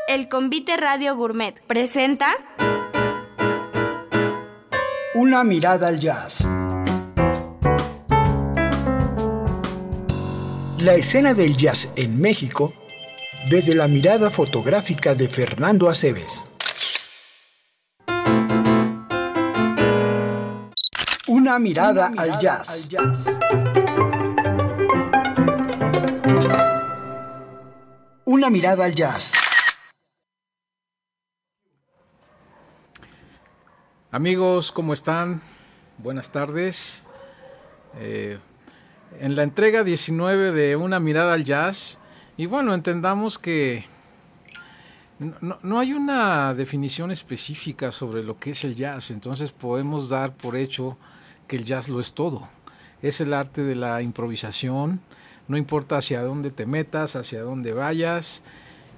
El Convite Radio Gourmet presenta Una mirada al jazz. La escena del jazz en México desde la mirada fotográfica de Fernando Aceves. Una mirada al jazz. Una mirada al jazz. Amigos, ¿cómo están? Buenas tardes. En la entrega 19 de Una mirada al jazz, y bueno, entendamos que no hay una definición específica sobre lo que es el jazz, entonces podemos dar por hecho que el jazz lo es todo. Es el arte de la improvisación, no importa hacia dónde te metas, hacia dónde vayas,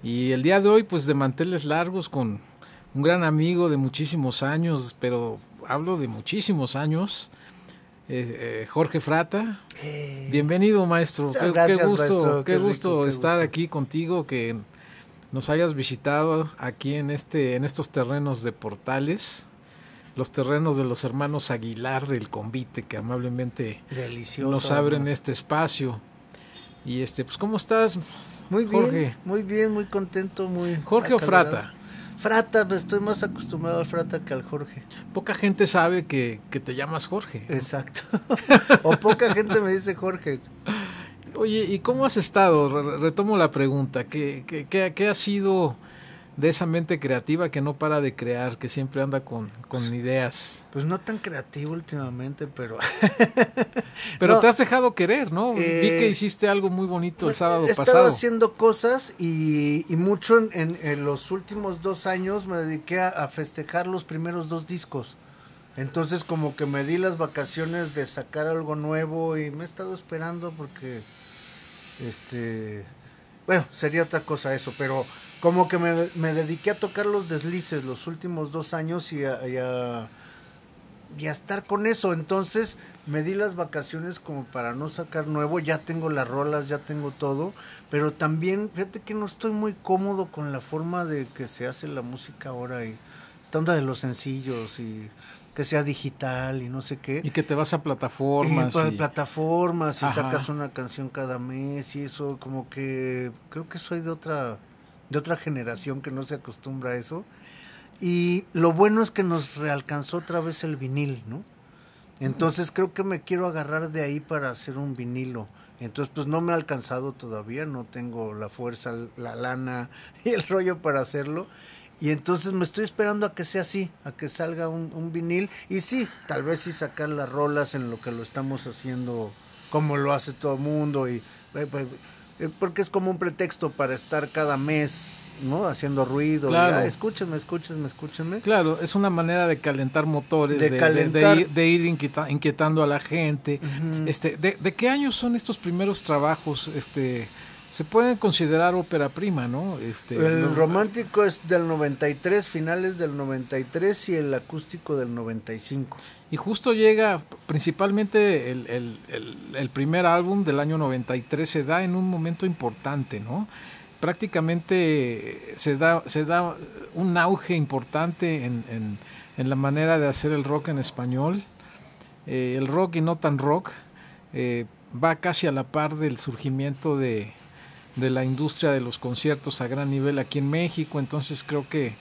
y el día de hoy pues de manteles largos con un gran amigo de muchísimos años, pero hablo de muchísimos años, Jorge Frata. Bienvenido, maestro. Gracias, qué gusto, maestro. qué gusto rico, estar gusto. Aquí contigo, que nos hayas visitado aquí en estos terrenos de Portales, los terrenos de los hermanos Aguilar del Convite, que amablemente Delicioso, nos abren además. este espacio. Y pues ¿cómo estás? Muy Jorge? bien, muy contento, muy ¿Jorge o acalorado. Frata? Frata, pues estoy más acostumbrado al Frata que al Jorge. Poca gente sabe que te llamas Jorge. Exacto. O poca gente me dice Jorge. Oye, ¿y cómo has estado? Retomo la pregunta. ¿Qué ha sido de esa mente creativa que no para de crear, que siempre anda con ideas? Pues no tan creativo últimamente, pero... Pero No, te has dejado querer, ¿no? Vi que hiciste algo muy bonito el sábado he estado pasado. haciendo cosas y mucho en los últimos 2 años me dediqué a festejar los primeros 2 discos. Entonces como que me di las vacaciones de sacar algo nuevo y me he estado esperando porque, bueno, sería otra cosa eso, pero como que me dediqué a tocar los deslices los últimos 2 años y a estar con eso. Entonces me di las vacaciones como para no sacar nuevo. Ya tengo las rolas, ya tengo todo, pero también fíjate que no estoy muy cómodo con la forma de que se hace la música ahora y esta onda de los sencillos y que sea digital y no sé qué. Y que te vas a plataformas. Plataformas y Ajá. sacas una canción cada mes y eso, como que creo que soy de otra generación que no se acostumbra a eso. Y lo bueno es que nos realcanzó otra vez el vinil, ¿no? Entonces creo que me quiero agarrar de ahí para hacer un vinilo. Entonces pues no me ha alcanzado todavía, no tengo la fuerza, la lana y el rollo para hacerlo. Y entonces me estoy esperando a que sea así, a que salga un vinil. Y sí, tal vez sí sacar las rolas en lo que lo estamos haciendo como lo hace todo el mundo. Porque es como un pretexto para estar cada mes, ¿no? Haciendo ruido. Claro. Y, escúchenme. Claro, es una manera de calentar motores, de ir inquietando a la gente. Uh-huh. ¿De qué años son estos primeros trabajos? Se pueden considerar ópera prima, ¿no? El romántico es del 93, finales del 93, y el acústico del 95. Y justo llega, principalmente el primer álbum del año 93 se da en un momento importante, ¿no? Prácticamente se da un auge importante en la manera de hacer el rock en español. El rock y no tan rock va casi a la par del surgimiento de la industria de los conciertos a gran nivel aquí en México. Entonces creo que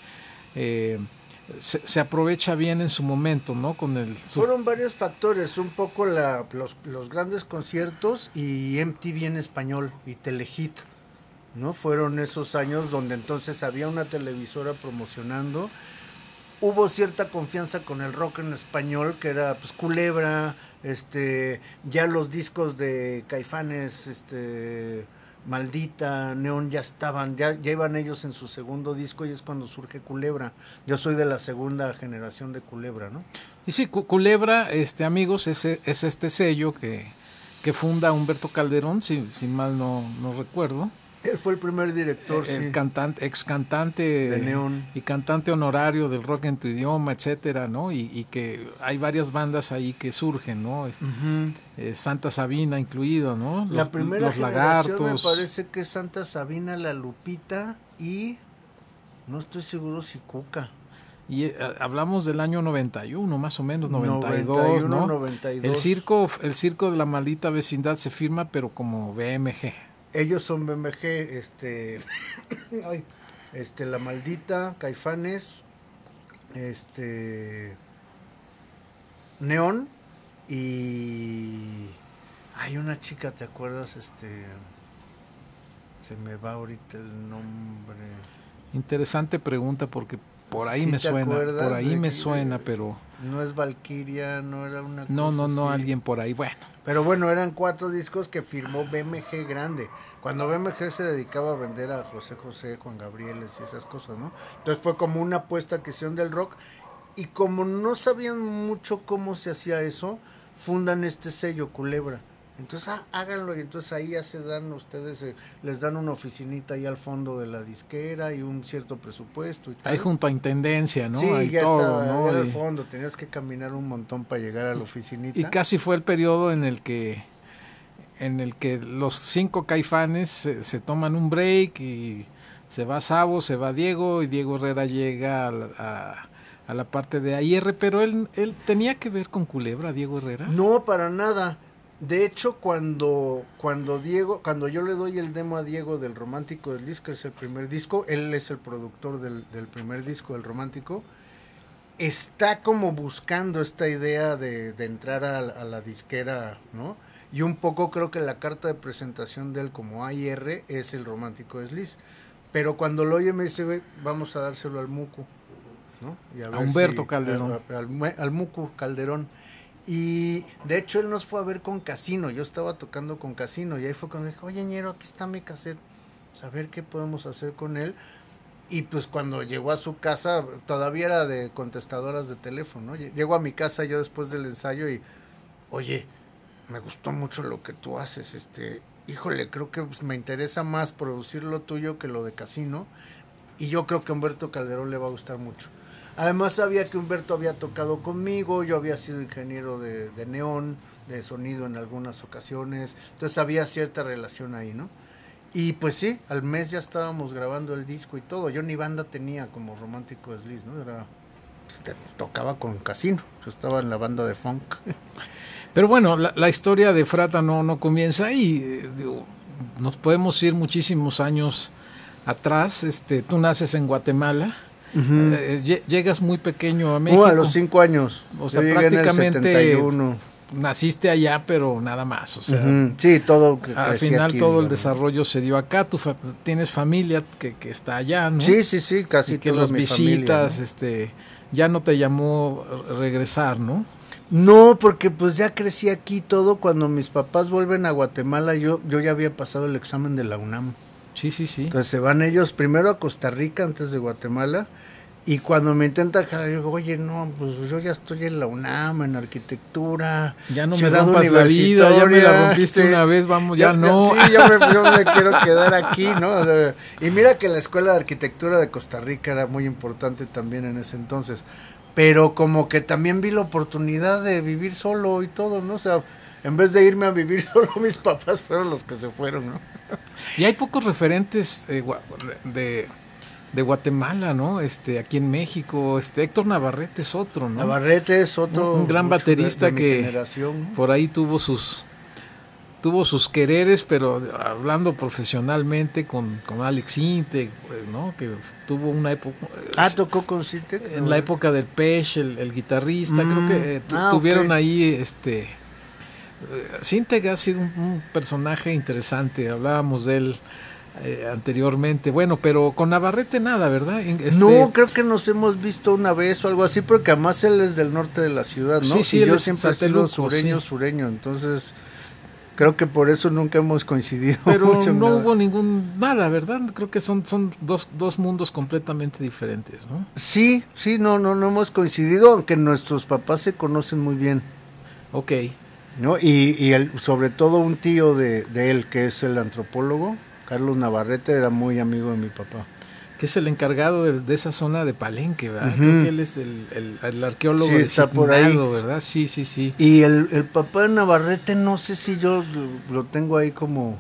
se aprovecha bien en su momento, ¿no? Fueron varios factores, un poco los grandes conciertos y MTV en español y Telehit, ¿no? Fueron esos años donde entonces había una televisora promocionando. Hubo cierta confianza con el rock en español, que era pues Culebra, ya los discos de Caifanes, Maldita, Neón ya estaban, ya iban ellos en su segundo disco y es cuando surge Culebra. Yo soy de la segunda generación de Culebra, ¿no? Y sí, Culebra, amigos, es este sello que funda Humberto Calderón, si mal no recuerdo. Él fue el primer director, sí. Ex cantante de Neón y cantante honorario del rock en tu idioma, etcétera, ¿no? Y que hay varias bandas ahí que surgen, ¿no? Uh-huh. Santa Sabina incluido, ¿no? La primera los generación Lagartos. me parece que es Santa Sabina, La Lupita y No estoy seguro si Cuca. Y hablamos del año 91, más o menos, 92, 91, ¿no? 92. El circo de la maldita vecindad se firma, pero como BMG. Ellos son BMG, ay, La Maldita, Caifanes, Neón y hay una chica, ¿te acuerdas? Se me va ahorita el nombre. Interesante pregunta porque por ahí ¿Sí me te suena, acuerdas por ahí de me que- suena, pero No es Valkyria, no era una cosa no, así. alguien por ahí, bueno. Pero bueno, eran 4 discos que firmó BMG grande. Cuando BMG se dedicaba a vender a José José, Juan Gabrieles y esas cosas, ¿no? Entonces fue como una apuesta que hicieron del rock. Y como no sabían mucho cómo se hacía eso, fundan este sello, Culebra. Entonces, háganlo. Y entonces ahí ya se dan ustedes, les dan una oficinita ahí al fondo de la disquera y un cierto presupuesto y tal. Ahí junto a Intendencia, ¿no? Sí, Ahí ya todo, estaba, ¿no? era al Y- fondo, tenías que caminar un montón para llegar a la oficinita. Y casi fue el periodo en el que los 5 Caifanes se toman un break y se va Sabo, se va Diego y Diego Herrera llega a la parte de AIR, pero él tenía que ver con Culebra, Diego Herrera. No, para nada. De hecho, cuando yo le doy el demo a Diego del Romántico del Disco, que es el primer disco, él es el productor del primer disco del Romántico, está como buscando esta idea de entrar a la disquera, ¿no? Y un poco creo que la carta de presentación de él como AIR es el Romántico Desliz. Pero cuando lo oye me dice, "Güey, vamos a dárselo al Mucu", ¿no? Y ver Humberto Calderón. Al Mucu Calderón. Y de hecho él nos fue a ver con Casino. Yo estaba tocando con Casino y ahí fue cuando dijo, oye, ñero, aquí está mi cassette, a ver qué podemos hacer con él. Y pues cuando llegó a su casa, todavía era de contestadoras de teléfono, ¿no? Llego a mi casa yo después del ensayo y, oye, me gustó mucho lo que tú haces, híjole, creo que pues, me interesa más producir lo tuyo que lo de Casino. Y yo creo que a Humberto Calderón le va a gustar mucho. Además sabía que Humberto había tocado conmigo, yo había sido ingeniero de neón, de sonido en algunas ocasiones, entonces había cierta relación ahí, ¿no? Y pues sí, al mes ya estábamos grabando el disco y todo. Yo ni banda tenía como Romántico Desliz, ¿no? Era, pues, tocaba con Casino, yo estaba en la banda de funk. Pero bueno, la historia de Frata no comienza ahí. Nos podemos ir muchísimos años atrás. Tú naces en Guatemala. Llegas muy pequeño a México. A los 5 años. O sea, yo llegué prácticamente en el 71. Naciste allá, pero nada más. O sea, sí, todo. Al final aquí, todo el digamos. desarrollo se dio acá. Tienes familia que está allá, ¿no? Sí, casi y que toda los mi visitas, familia, ¿no? Ya no te llamó regresar, ¿no? No, porque pues ya crecí aquí todo. Cuando mis papás vuelven a Guatemala, yo ya había pasado el examen de la UNAM. Sí. Entonces se van ellos primero a Costa Rica antes de Guatemala. Y cuando me intentan jalar, yo digo, oye, no, pues yo ya estoy en la UNAM, en arquitectura. Ya no me Ciudad rompas la vida, ya me la rompiste una vez, vamos, ya no. Sí, yo me quiero quedar aquí, ¿no? O sea, y mira que la Escuela de Arquitectura de Costa Rica era muy importante también en ese entonces. Pero como que también vi la oportunidad de vivir solo y todo, ¿no? O sea, en vez de irme a vivir solo, mis papás fueron los que se fueron, ¿no? Y hay pocos referentes de Guatemala, ¿no? Aquí en México, Héctor Navarrete es otro, ¿no? Navarrete es otro. Un gran baterista de mi que generación. por ahí tuvo sus quereres, pero hablando profesionalmente con Alex Intec, ¿no? Que tuvo una época... Tocó con Citec. En la época del Pesh, el guitarrista, creo que tuvieron okay. ahí, Intec ha sido un personaje interesante, hablábamos de él anteriormente, bueno, pero con Navarrete nada, ¿verdad? No, creo que nos hemos visto una vez o algo así, porque además él es del norte de la ciudad, ¿no? Sí, y él yo es siempre he sido Sateluco, sureño, entonces creo que por eso nunca hemos coincidido pero mucho. No hubo nada, ¿verdad? Creo que son dos mundos completamente diferentes, ¿no? Sí, no hemos coincidido, aunque nuestros papás se conocen muy bien. Ok. ¿No? Y sobre todo un tío de él, que es el antropólogo, Carlos Navarrete, era muy amigo de mi papá. Que es el encargado de esa zona de Palenque, ¿verdad? Creo que él es el arqueólogo está por ahí, ¿verdad? Sí. Y el papá de Navarrete, no sé si yo lo tengo ahí como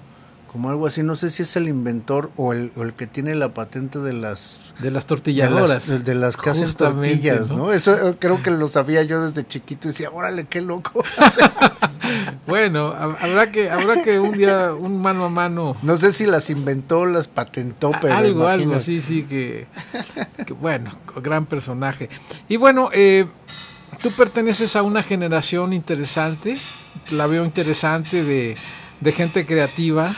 como algo así, no sé si es el inventor o el que tiene la patente de las tortilladoras. de las que hacen tortillas, ¿no? Eso creo que lo sabía yo desde chiquito y decía, órale, qué loco. Bueno, habrá que un día, un mano a mano. No sé si las inventó, las patentó, pero algo así, sí, que bueno, gran personaje. Y bueno, tú perteneces a una generación interesante, la veo interesante de gente creativa,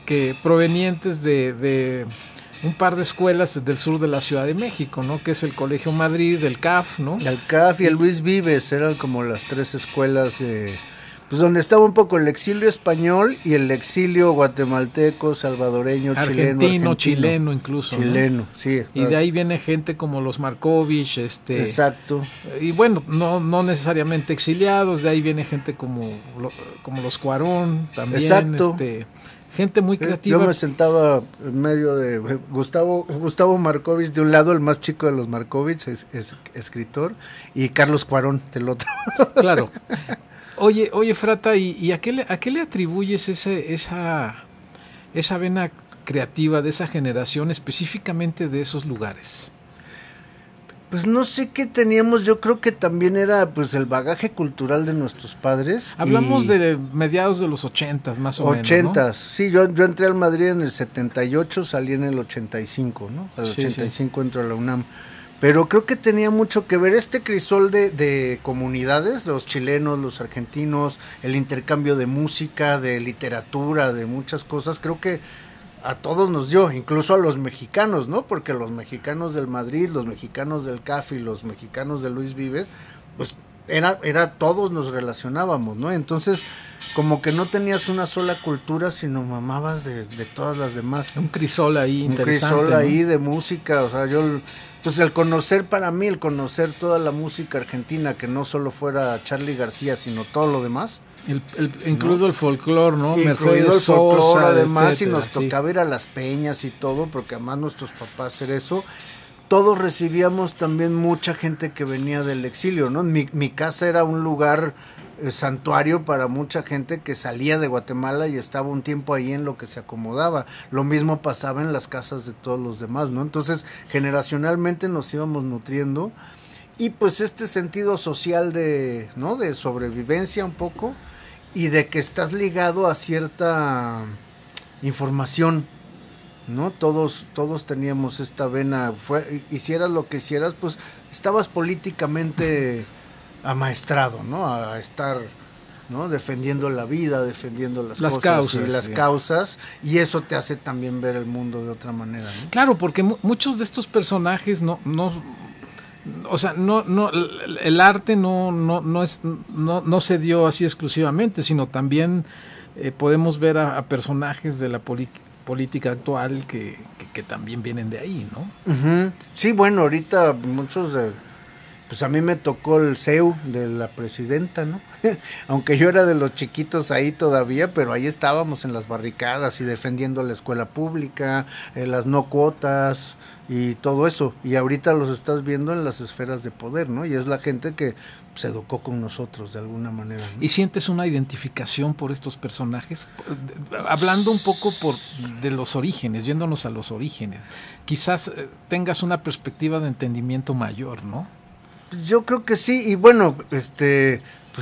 que provenientes de un par de escuelas del sur de la Ciudad de México, ¿no? Que es el Colegio Madrid, el CAF, ¿no? El CAF y el Luis Vives eran como las tres escuelas, pues donde estaba un poco el exilio español y el exilio guatemalteco, salvadoreño, argentino, chileno incluso. Chileno, ¿no? Sí. Y de ahí viene gente como los Markovich, Exacto. Y bueno, no necesariamente exiliados, de ahí viene gente como los Cuarón también. Exacto. Gente muy creativa. Yo me sentaba en medio de Gustavo Markovich de un lado, el más chico de los Markovich, es escritor, y Carlos Cuarón del otro. Claro. Oye, Frata, ¿y a qué le atribuyes esa vena creativa de esa generación, específicamente de esos lugares? Pues no sé qué teníamos, yo creo que también era pues el bagaje cultural de nuestros padres. Hablamos de mediados de los 80s, más o menos, 80s, ¿no? Sí, yo entré al Madrid en el 78, salí en el 85, ¿no? Al 85 entro a la UNAM. Pero creo que tenía mucho que ver este crisol de comunidades, los chilenos, los argentinos, el intercambio de música, de literatura, de muchas cosas. Creo que a todos nos dio, incluso a los mexicanos, ¿no? Porque los mexicanos del Madrid, los mexicanos del CAF y los mexicanos de Luis Vives, pues era todos nos relacionábamos, ¿no? Entonces, como que no tenías una sola cultura, sino mamabas de todas las demás. Un crisol ahí interesante. Un crisol, ¿no? ahí de música, o sea, pues el conocer toda la música argentina, que no solo fuera Charly García, sino todo lo demás. Incluido el folclore, ¿no? Mercedes el folclore, Sosa, además, etcétera, y nos tocaba ir a las peñas y todo, porque además nuestros papás hacer eso. Todos recibíamos también mucha gente que venía del exilio, ¿no? Mi casa era un lugar santuario para mucha gente que salía de Guatemala y estaba un tiempo ahí en lo que se acomodaba. Lo mismo pasaba en las casas de todos los demás, ¿no? Entonces, generacionalmente nos íbamos nutriendo y pues este sentido social de sobrevivencia un poco y de que estás ligado a cierta información, ¿no? Todos teníamos esta vena, hicieras lo que hicieras, pues estabas políticamente amaestrado, ¿no? A estar, ¿no? Defendiendo la vida, defendiendo las causas, y eso te hace también ver el mundo de otra manera, ¿no? Claro, porque muchos de estos personajes o sea, el arte no se dio así exclusivamente, sino también podemos ver a personajes de la política actual que también vienen de ahí, ¿no? Uh-huh. Sí, bueno, ahorita muchos pues a mí me tocó el CEU de la presidenta, ¿no? Aunque yo era de los chiquitos ahí todavía, pero ahí estábamos en las barricadas y defendiendo la escuela pública, las no cuotas y todo eso. Y ahorita los estás viendo en las esferas de poder, ¿no? Y es la gente que se educó con nosotros de alguna manera, ¿no? ¿Y sientes una identificación por estos personajes? Hablando un poco de los orígenes, yéndonos a los orígenes, quizás tengas una perspectiva de entendimiento mayor, ¿no? Yo creo que sí, y bueno, pues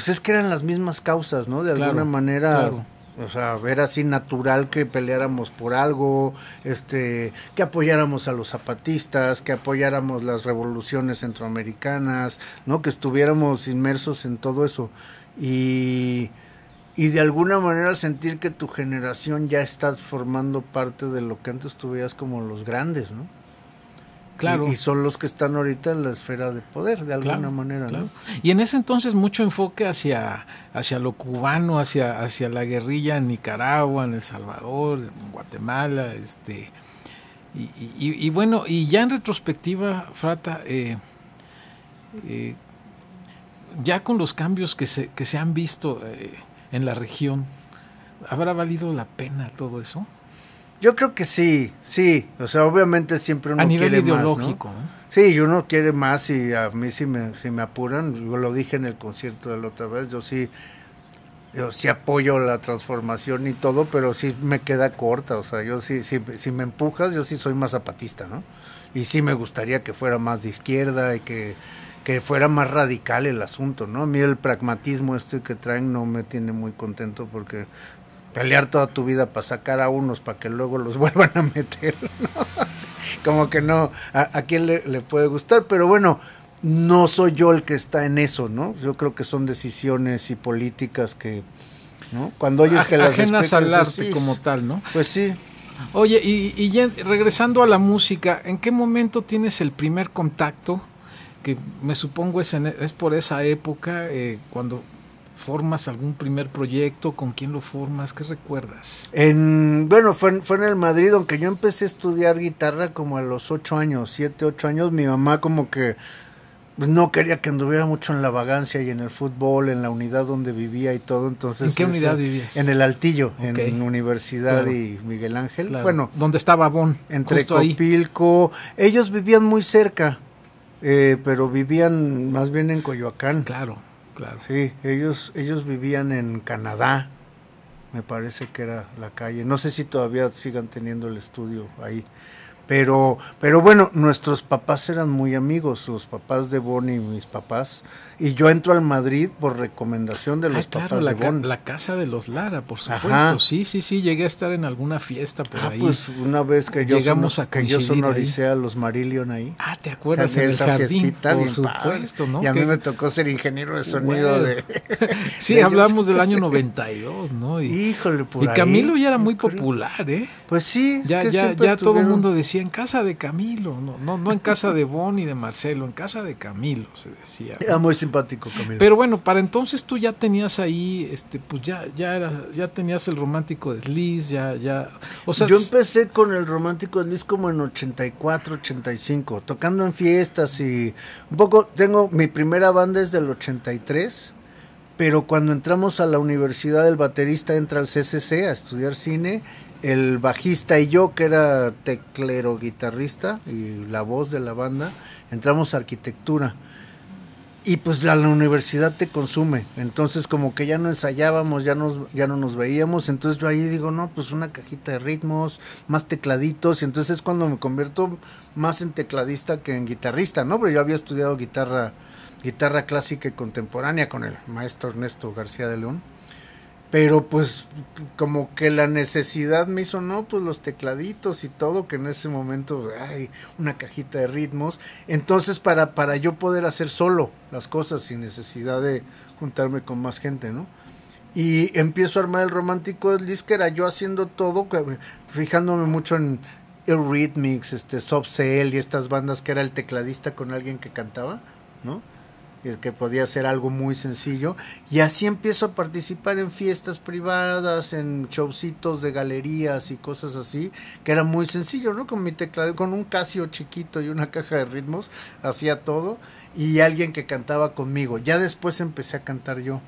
es que eran las mismas causas, ¿no? De alguna manera, claro. O sea, era así natural que peleáramos por algo, que apoyáramos a los zapatistas, que apoyáramos las revoluciones centroamericanas, ¿no? Que estuviéramos inmersos en todo eso. Y de alguna manera sentir que tu generación ya está formando parte de lo que antes tú veías como los grandes, ¿no? Claro. Y son los que están ahorita en la esfera de poder, de alguna manera, claro. ¿no? Y en ese entonces mucho enfoque hacia lo cubano, hacia la guerrilla en Nicaragua, en El Salvador, en Guatemala, y bueno, y ya en retrospectiva, Frata, ya con los cambios que se han visto en la región, ¿habrá valido la pena todo eso? Yo creo que sí, o sea, obviamente siempre uno quiere más, ¿no? A nivel ideológico, ¿no? Sí, uno quiere más y a mí si me apuran, yo lo dije en el concierto de la otra vez, yo sí, yo sí apoyo la transformación y todo, pero sí me queda corta, o sea, yo sí, si me empujas, yo sí soy más zapatista, ¿no? Y sí me gustaría que fuera más de izquierda y que fuera más radical el asunto, ¿no? A mí el pragmatismo que traen no me tiene muy contento porque pelear toda tu vida para sacar a unos para que luego los vuelvan a meter, ¿no? Como que no, a quién le puede gustar, pero bueno, no soy yo el que está en eso, ¿no? Yo creo que son decisiones y políticas que, ¿no? Cuando oyes que las ajenas al arte sí, como tal, ¿no? Pues sí. Oye, y ya regresando a la música, ¿en qué momento tienes el primer contacto? Que me supongo es por esa época, cuando formas algún primer proyecto, ¿con quién lo formas? ¿Qué recuerdas? Bueno, fue en el Madrid, aunque yo empecé a estudiar guitarra como a los 8 años, 7, 8 años, mi mamá como que pues, no quería que anduviera mucho en la vagancia y en el fútbol, en la unidad donde vivía y todo, entonces... ¿En qué unidad vivías? En el Altillo, Okay. En Universidad Claro. y Miguel Ángel. Claro. Bueno, ¿Dónde estaba Bon? entre Justo ahí. Copilco, ellos vivían muy cerca, pero vivían más bien en Coyoacán. Claro, claro. Sí, ellos vivían en Canadá, me parece que era la calle. No sé si todavía sigan teniendo el estudio ahí. Pero bueno, nuestros papás eran muy amigos, los papás de Bon y mis papás. Y yo entro al Madrid por recomendación de los claro, papás de Bon. la casa de los Lara, por supuesto. Ajá. Sí, llegué a estar en alguna fiesta por ahí. Pues una vez que yo Llegamos a coincidir sonoricé a los Marillion ahí. Ah, ¿te acuerdas? En En el esa jardín, fiestita por bien supuesto, padre. ¿no? Y a mí Que- me tocó ser ingeniero de sonido Bueno. de... Sí, de ellos. hablamos del año 92, ¿no? Híjole, por y ahí. Camilo ya era muy yo creo. popular, ¿eh? Pues sí, es Ya que siempre todo el tuvieron- mundo decía en casa de Camilo, no en casa de Bon y de Marcelo, en casa de Camilo se decía. Era muy simpático, Camilo. Pero bueno, para entonces tú ya tenías ahí, pues ya tenías el romántico desliz, o sea, yo empecé con el romántico desliz como en 84, 85, tocando en fiestas y un poco, tengo mi primera banda es del 83, pero cuando entramos a la universidad el baterista entra al CCC a estudiar cine, el bajista y yo, que era teclero guitarrista y la voz de la banda, entramos a arquitectura. Y pues la universidad te consume, entonces como que ya no ensayábamos, ya no nos veíamos, entonces yo ahí digo, no, pues una cajita de ritmos, más tecladitos, y entonces es cuando me convierto más en tecladista que en guitarrista, ¿no? Pero yo había estudiado guitarra clásica y contemporánea con el maestro Ernesto García de León, pero pues como que la necesidad me hizo, no, pues los tecladitos y todo, que en ese momento hay una cajita de ritmos, entonces para yo poder hacer solo las cosas sin necesidad de juntarme con más gente, ¿no? Y empiezo a armar el romántico desliz, que era yo haciendo todo, fijándome mucho en Eurythmics, Soft Cell y estas bandas que era el tecladista con alguien que cantaba, ¿no? Que podía ser algo muy sencillo, y así empiezo a participar en fiestas privadas, en showcitos de galerías y cosas así, que era muy sencillo, ¿no? Con mi teclado, con un Casio chiquito y una caja de ritmos, hacía todo, y alguien que cantaba conmigo. Ya después empecé a cantar yo.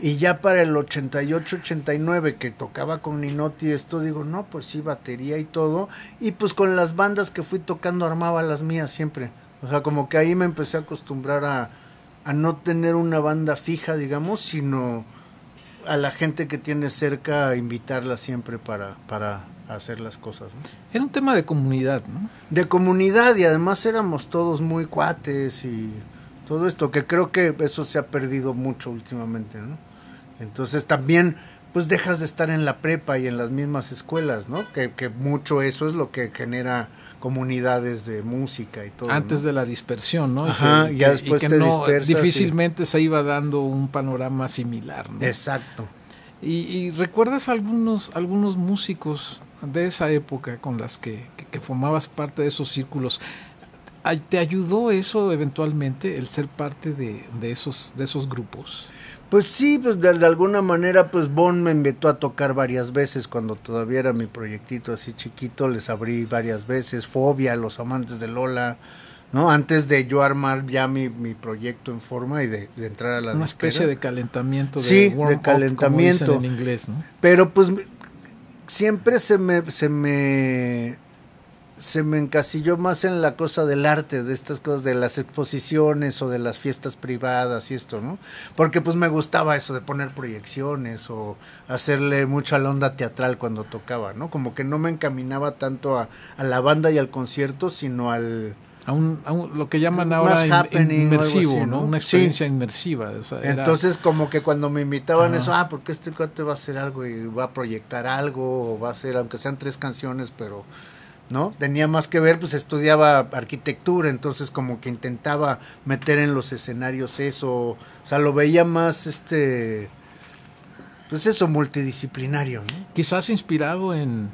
Y ya para el 88, 89, que tocaba con Ninotti, digo, no, pues sí, batería y todo, y pues con las bandas que fui tocando armaba las mías siempre. O sea, como que ahí me empecé a acostumbrar a no tener una banda fija, digamos, sino a la gente que tiene cerca, a invitarla siempre para hacer las cosas, ¿no? era un tema de comunidad, ¿no? De comunidad, y además éramos todos muy cuates y todo esto, que creo que eso se ha perdido mucho últimamente, ¿no? Entonces también pues dejas de estar en la prepa y en las mismas escuelas, ¿no? Que mucho eso es lo que genera comunidades de música y todo, Antes ¿no? de la dispersión, ¿no? Ajá, ya después te dispersas, difícilmente se iba dando un panorama similar, ¿no? Exacto. Y recuerdas algunos músicos de esa época con las que formabas parte de esos círculos. ¿Te ayudó eso eventualmente, el ser parte de esos grupos? Pues sí, pues de alguna manera, pues Bon me invitó a tocar varias veces cuando todavía era mi proyectito así chiquito, les abrí varias veces, Fobia, Los Amantes de Lola, ¿no? Antes de yo armar ya mi proyecto en forma y de entrar a la Una disquera. especie de calentamiento, Sí, warm de up, calentamiento. como dicen en inglés, ¿no? Pero pues siempre se me se me encasilló más en la cosa del arte, de estas cosas, de las exposiciones o de las fiestas privadas y esto, ¿no? Porque pues me gustaba eso de poner proyecciones o hacerle mucho a la onda teatral cuando tocaba, ¿no? Como que no me encaminaba tanto a la banda y al concierto, sino al... A lo que llaman ahora inmersivo, así, ¿no? Una experiencia inmersiva. O sea, entonces como que cuando me invitaban eso, porque este cuate va a hacer algo y va a proyectar algo, o va a hacer, aunque sean 3 canciones, pero... ¿no? Tenía más que ver, pues estudiaba arquitectura, entonces como que intentaba meter en los escenarios eso, o sea, lo veía más, pues eso, multidisciplinario, ¿no? Quizás inspirado en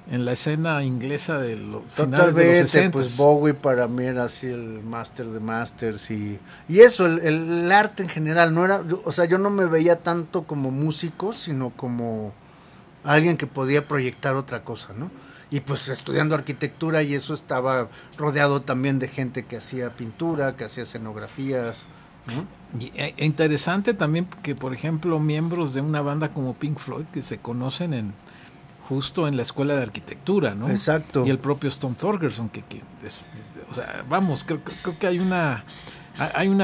la escena inglesa de los finales de los 60. Pues Bowie para mí era así el master de masters y eso, el arte en general, no era, o sea, yo no me veía tanto como músico, sino como alguien que podía proyectar otra cosa, ¿no? Y pues estudiando arquitectura y eso estaba rodeado también de gente que hacía pintura, que hacía escenografías, ¿no? Y interesante también que, por ejemplo, miembros de una banda como Pink Floyd que se conocen justo en la escuela de arquitectura, ¿no? Exacto. Y el propio Stone Thorgerson, o sea, vamos, creo que hay una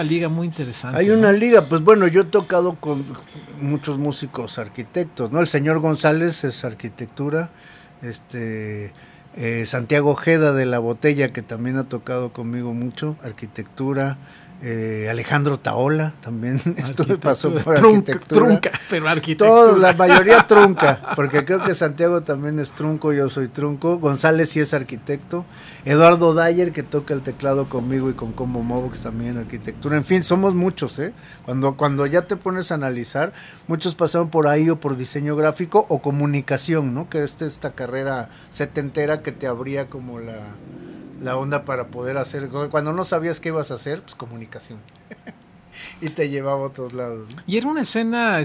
liga muy interesante. Hay una liga, pues bueno, yo he tocado con muchos músicos arquitectos, ¿no? El señor González es arquitectura. Santiago Ojeda de La Botella, que también ha tocado conmigo mucho, arquitectura. Alejandro Taola también pasó por arquitectura. Trunca, pero arquitectura. Todos, la mayoría trunca, porque creo que Santiago también es trunco, yo soy trunco. González sí es arquitecto. Eduardo Dyer, que toca el teclado conmigo y con Combo Movox también arquitectura. En fin, somos muchos, ¿eh? Cuando ya te pones a analizar, muchos pasaron por ahí o por diseño gráfico o comunicación, ¿no? Que esta carrera setentera que te abría como la onda para poder hacer, cuando no sabías qué ibas a hacer, pues comunicación. Y te llevaba a otros lados, ¿no? Y era una escena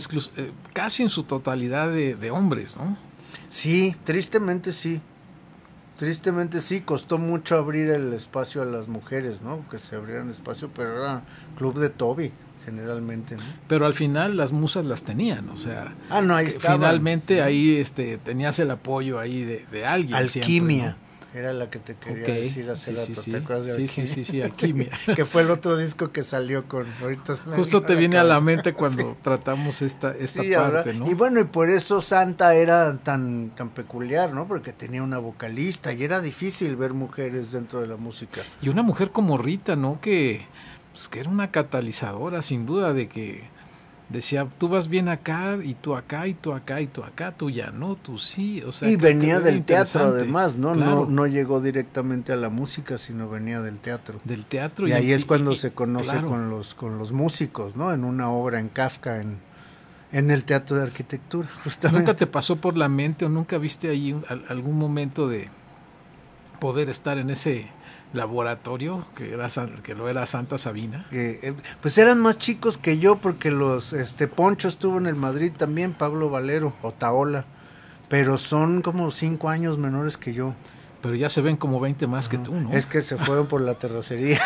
casi en su totalidad de hombres, ¿no? Sí, tristemente sí. Tristemente sí, costó mucho abrir el espacio a las mujeres, ¿no? Que se abrieran espacio, pero era club de Toby, generalmente, ¿no? Pero al final las musas las tenían, o sea... no, ahí estaban. Finalmente ahí tenías el apoyo ahí de alguien. Alquimia. Siempre, ¿no? Era la que te quería decir hace rato. ¿Te acuerdas de Alquimia? Sí, Alquimia. Que fue el otro disco que salió con... Ahorita justo te viene a la mente cuando tratamos esta parte, ¿no? Y bueno, y por eso Santa era tan peculiar, ¿no? Porque tenía una vocalista y era difícil ver mujeres dentro de la música. Y una mujer como Rita, ¿no? Que era una catalizadora, sin duda, de que decía, tú vas bien acá, y tú acá, y tú acá, y tú acá, tú ya no, tú sí, o sea... Y venía del teatro además, ¿no? Claro. No llegó directamente a la música, sino venía del teatro. Del teatro. Y ahí es cuando se conoce con los músicos, ¿no? En una obra en Kafka, en el Teatro de Arquitectura, justamente. ¿Nunca te pasó por la mente o nunca viste ahí algún momento de poder estar en ese laboratorio que lo era Santa Sabina? Pues eran más chicos que yo, porque Poncho estuvo en el Madrid también, Pablo Valero o Taola, pero son como 5 años menores que yo. Pero ya se ven como 20 más que tú, ¿no? Es que se fueron por la terracería.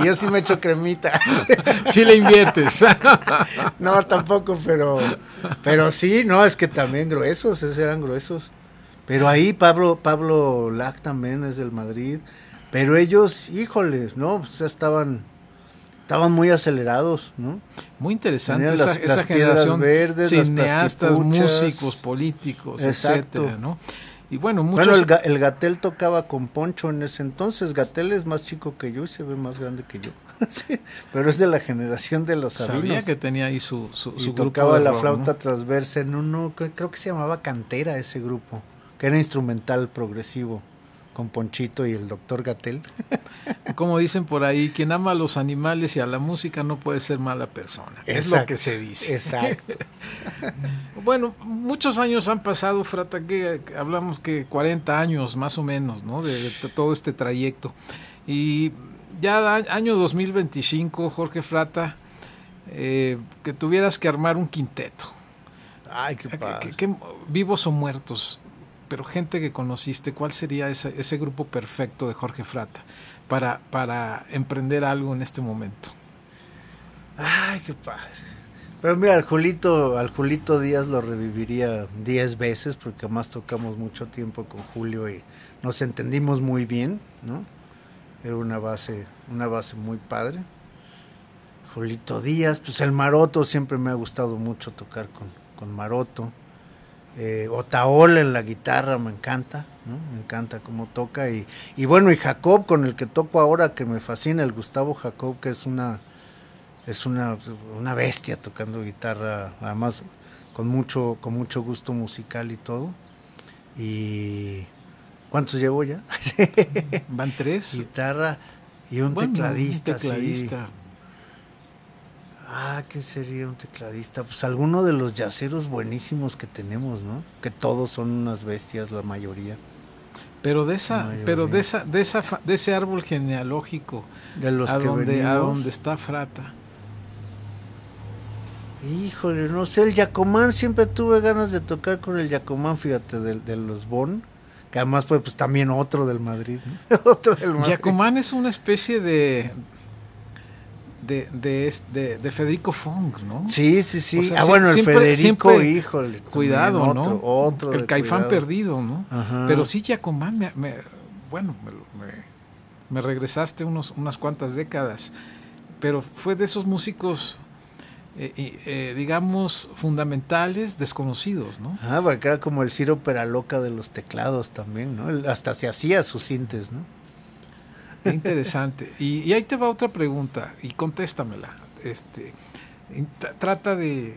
Y yo sí me echo cremita. Sí le inviertes. No, tampoco, pero sí, no, es que también gruesos, esos eran gruesos. Pero ahí Pablo Lac también es del Madrid, pero ellos, híjoles, ¿no? O sea, estaban muy acelerados, ¿no? Muy interesante esa generación verdes, cineastas, músicos, políticos, exacto, etcétera, ¿no? Y bueno, muchos... el Gatell tocaba con Poncho en ese entonces. Gatell es más chico que yo y se ve más grande que yo. Sí, pero es de la generación de los Sabinos. Sabía que tenía ahí su y grupo tocaba de la rock, flauta, ¿no? transversa en uno, creo que se llamaba Cantera ese grupo, que era instrumental progresivo, con Ponchito y el doctor Gatell. Como dicen por ahí, quien ama a los animales y a la música no puede ser mala persona. Exacto, es lo que se dice. Exacto. Bueno, muchos años han pasado, Frata, que hablamos que 40 años más o menos, ¿no? De todo este trayecto. Y ya año 2025, Jorge Frata, que tuvieras que armar un quinteto. Ay, qué padre. Vivos o muertos, pero gente que conociste, ¿cuál sería ese grupo perfecto de Jorge Frata para emprender algo en este momento? Ay, qué padre. Pero mira, al Julito Díaz lo reviviría 10 veces, porque además tocamos mucho tiempo con Julio y nos entendimos muy bien, ¿no? Era una base muy padre. Julito Díaz, pues el Maroto, siempre me ha gustado mucho tocar con Maroto. Otaola en la guitarra, me encanta, ¿no? Me encanta cómo toca. Y bueno, y Jacob, con el que toco ahora, que me fascina, el Gustavo Jacob, que es una bestia tocando guitarra, además con mucho gusto musical y todo. Y ¿cuántos llevo ya? Van 3. Guitarra y un tecladista. Sí. ¿Qué sería un tecladista? Pues alguno de los yaceros buenísimos que tenemos, ¿no? Que todos son unas bestias, la mayoría. Pero de ese árbol genealógico, de los a que donde está Frata. Híjole, no sé, el Yacomán, siempre tuve ganas de tocar con el Yacomán, fíjate, de los Bon, que además fue pues también otro del Madrid, ¿no? Otro del Madrid. Yacomán es una especie de Federico Fong, ¿no? Sí. O sea, bueno, el Federico, híjole. Cuidado, otro el Caifán cuidado. Perdido, ¿no? Ajá. Pero sí, Yacomán, me regresaste unas cuantas décadas, pero fue de esos músicos, digamos, fundamentales, desconocidos, ¿no? Porque era como el Ciro Peraloca de los teclados también, ¿no? Él hasta se hacía sus sintes, ¿no? Qué interesante. Y ahí te va otra pregunta, y contéstamela. Trata de,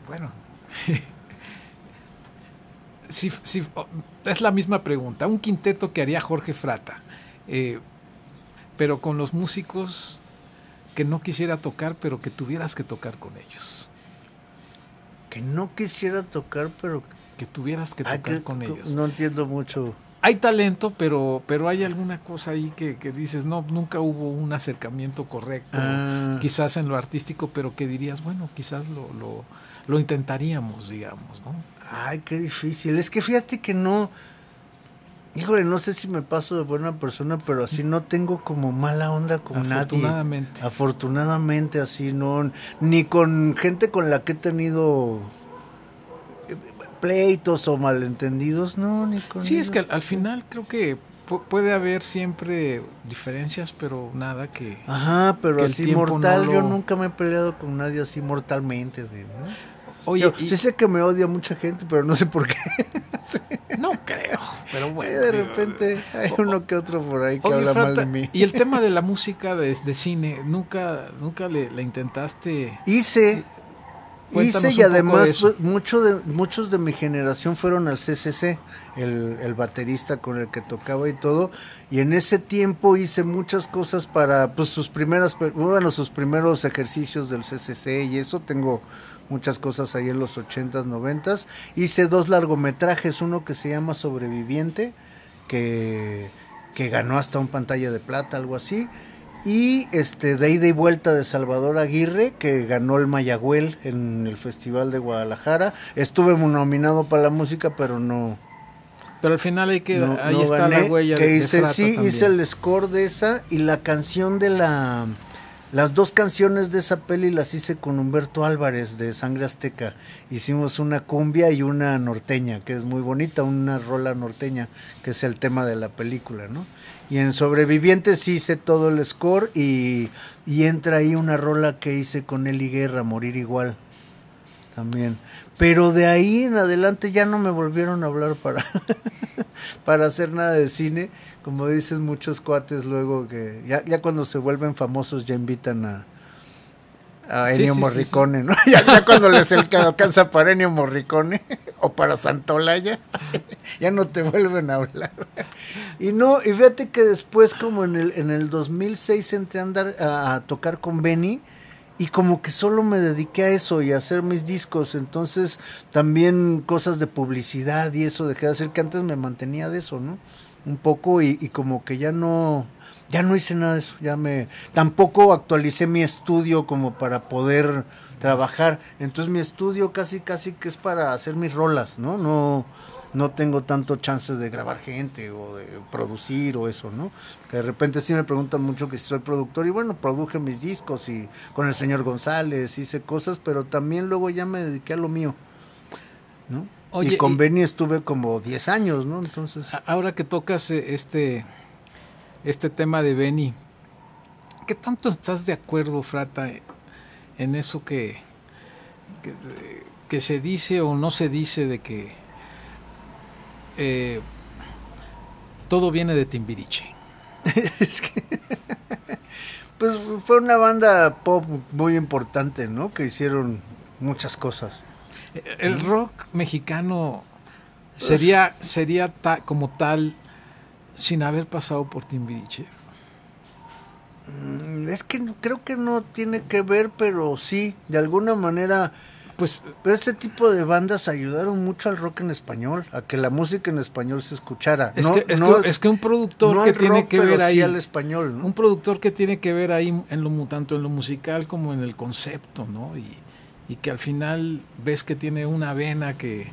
bueno, si es la misma pregunta, un quinteto que haría Jorge Frata, pero con los músicos que no quisiera tocar, pero que tuvieras que tocar con ellos. Que no quisiera tocar, pero que tuvieras que tocar con ellos. No entiendo mucho. Hay talento, pero hay alguna cosa ahí que dices, no, nunca hubo un acercamiento correcto, quizás en lo artístico, pero que dirías, bueno, quizás lo intentaríamos, digamos, ¿no? Ay, qué difícil. Es que fíjate que no, híjole, no sé si me paso de buena persona, pero así no tengo como mala onda con nadie. Afortunadamente, así no, ni con gente con la que he tenido pleitos o malentendidos, no, ni con Sí, ellos. Es que al final creo que puede haber siempre diferencias, pero nada que... pero que así mortal, yo nunca me he peleado con nadie así mortalmente, ¿no? Oye, sí sé que me odia mucha gente, pero no sé por qué. Sí. No creo, pero bueno. De repente hay uno que otro por ahí que habla mal de mí. Y el tema de la música de cine, ¿nunca le intentaste? Hice y además pues, muchos de mi generación fueron al CCC, el baterista con el que tocaba y todo, y en ese tiempo hice muchas cosas para pues sus primeros ejercicios del CCC, y eso tengo muchas cosas ahí en los 80s, 90s. Hice 2 largometrajes, uno que se llama Sobreviviente, que ganó hasta un Pantalla de Plata, algo así, y de Ida y Vuelta de Salvador Aguirre, que ganó el Mayagüel en el Festival de Guadalajara. Estuve nominado para la música, pero no. Pero al final ahí está gané, la huella que de hice, Frata sí, también. Hice el score de esa, y la canción de las 2 canciones de esa peli las hice con Humberto Álvarez de Sangre Azteca. Hicimos una cumbia y una norteña, que es muy bonita, una rola norteña, que es el tema de la película, ¿no? Y en Sobrevivientes sí hice todo el score, y entra ahí una rola que hice con Eli Guerra, Morir Igual, también. Pero de ahí en adelante ya no me volvieron a hablar para hacer nada de cine. Como dicen muchos cuates luego, que ya cuando se vuelven famosos ya invitan a Ennio Morricone, sí. ¿No? Ya cuando les alcanza para Ennio Morricone o para Santolaya, ya no te vuelven a hablar. Y fíjate que después, como en el 2006, entré a tocar con Benny, y como que solo me dediqué a eso y a hacer mis discos. Entonces también cosas de publicidad y eso dejé de hacer, que antes me mantenía de eso, ¿no? Un poco, y como que ya no hice nada de eso. Tampoco actualicé mi estudio como para poder trabajar. Entonces mi estudio casi que es para hacer mis rolas, ¿no? no tengo tanto chance de grabar gente o de producir o eso, ¿no? Que de repente sí me preguntan mucho que si soy productor y bueno, produje mis discos y con el señor González hice cosas, pero también luego ya me dediqué a lo mío, ¿no? Oye, y con Benny estuve como 10 años, ¿no? Entonces... Ahora que tocas este tema de Benny, ¿qué tanto estás de acuerdo, Frata, en eso que se dice o no se dice de que todo viene de Timbiriche? Es que pues fue una banda pop muy importante, ¿no? Que hicieron muchas cosas. El rock mexicano sería como tal sin haber pasado por Timbiriche. Es que creo que no tiene que ver, pero sí, de alguna manera, pues ese tipo de bandas ayudaron mucho al rock en español, a que la música en español se escuchara. Es que un productor que tiene rock, que ver ahí, sí al español, ¿no? un productor que tiene que ver ahí tanto en lo musical como en el concepto, ¿no? Y que al final ves que tiene una vena que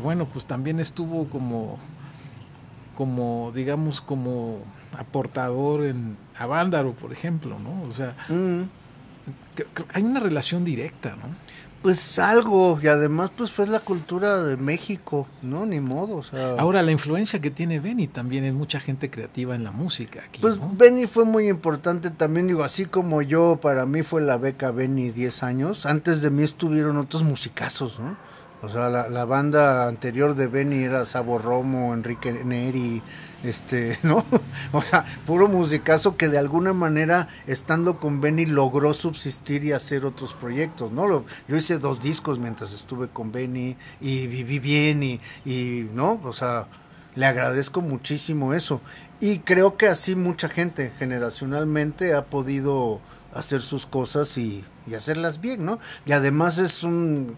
bueno, pues también estuvo como digamos, como aportador en Avándaro, por ejemplo, ¿no? O sea, hay una relación directa, ¿no? Pues algo, y además pues fue la cultura de México, ¿no? Ni modo, o sea... Ahora, la influencia que tiene Benny también en mucha gente creativa en la música aquí, Pues ¿no? Benny fue muy importante también, digo, así como yo, para mí fue la beca Benny 10 años, antes de mí estuvieron otros musicazos, ¿no? O sea, la banda anterior de Benny era Sabo Romo, Enrique Neri, ¿no? O sea, puro musicazo que de alguna manera, estando con Benny, logró subsistir y hacer otros proyectos, ¿no? Yo hice 2 discos mientras estuve con Benny y viví bien y ¿no? O sea, le agradezco muchísimo eso. Y creo que así mucha gente generacionalmente ha podido hacer sus cosas y hacerlas bien, ¿no? Y además es un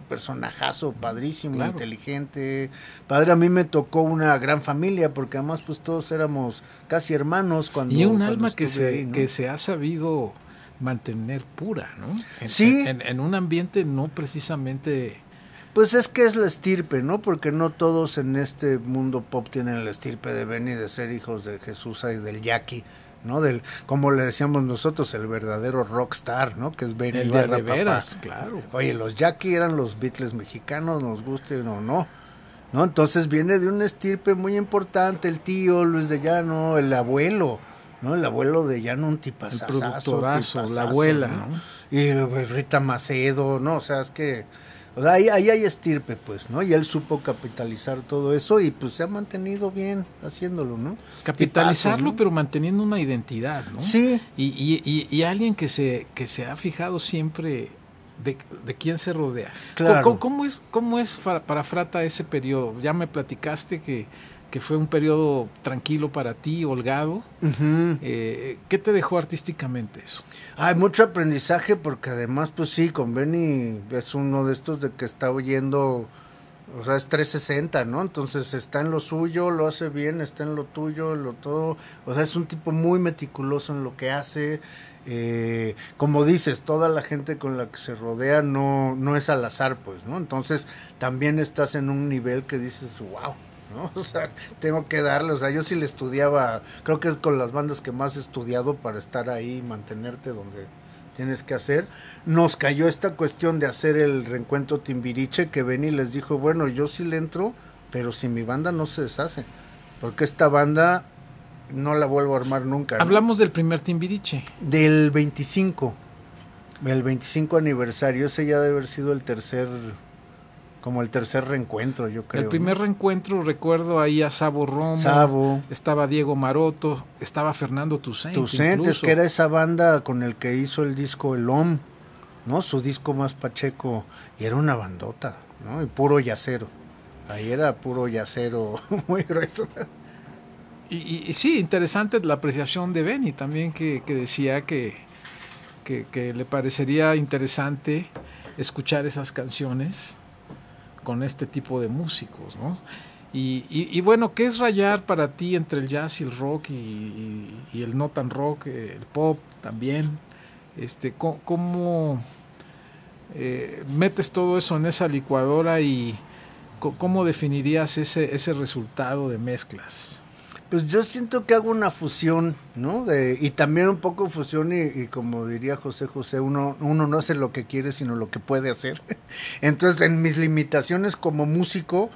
personajazo padrísimo, claro, inteligente, padre. A mí me tocó una gran familia porque además pues todos éramos casi hermanos cuando... Y un alma que ahí, ¿no? que se ha sabido mantener pura, ¿no? Sí. En un ambiente no precisamente... Pues es que es la estirpe, ¿no? Porque no todos en este mundo pop tienen la estirpe de Benny, de ser hijos de Jesús y del Jackie, ¿no? Como le decíamos nosotros, el verdadero rockstar, ¿no? Que es Benny El barra de veras, papá. claro. Oye, los Jackie eran los Beatles mexicanos, nos guste o no, ¿no? Entonces viene de una estirpe muy importante, el tío Luis de Llano, el abuelo, ¿no? El abuelo de Llano, un tipazazo. El productorazo, la abuela, ¿no? Y Rita Macedo, ¿no? O sea, es que... O sea, ahí hay estirpe, pues, ¿no? Y él supo capitalizar todo eso y pues se ha mantenido bien haciéndolo, ¿no? Capitalizarlo, Tipazo, ¿no? pero manteniendo una identidad, ¿no? Sí. Y alguien que se ha fijado siempre de quién se rodea. Claro. ¿Cómo es para Frata ese periodo? Ya me platicaste que fue un periodo tranquilo para ti, holgado. Uh-huh. ¿Qué te dejó artísticamente eso? Hay mucho aprendizaje porque además, pues sí, con Benny es uno de estos de que está oyendo, o sea, es 360, ¿no? Entonces está en lo suyo, lo hace bien, está en lo tuyo, en lo todo. O sea, es un tipo muy meticuloso en lo que hace. Como dices, toda la gente con la que se rodea no es al azar, pues, ¿no? Entonces también estás en un nivel que dices, wow, ¿no? O sea, tengo que darle, o sea, yo sí le estudiaba, creo que es con las bandas que más he estudiado para estar ahí y mantenerte donde tienes que hacer. Nos cayó esta cuestión de hacer el reencuentro Timbiriche, que Benny les dijo, bueno, yo sí le entro, pero si mi banda no se deshace, porque esta banda no la vuelvo a armar nunca, ¿no? Hablamos del primer Timbiriche. Del 25 aniversario, ese ya debe haber sido el tercer reencuentro, yo creo. El primer reencuentro, recuerdo ahí a Sabo Romo, estaba Diego Maroto, estaba Fernando Toussaint. Es que era esa banda con el que hizo el disco El Om, ¿no? Su disco más pacheco, y era una bandota, ¿no? Y puro yacero. Ahí era puro yacero muy grueso. Y sí, interesante la apreciación de Benny también, que decía que le parecería interesante escuchar esas canciones con este tipo de músicos, ¿no? Y bueno, ¿qué es rayar para ti entre el jazz y el rock y el no tan rock, el pop también? ¿Cómo metes todo eso en esa licuadora y ¿Cómo definirías ese resultado de mezclas? Pues yo siento que hago una fusión, ¿no? Y también un poco fusión y como diría José José, uno no hace lo que quiere, sino lo que puede hacer. Entonces, en mis limitaciones como músico,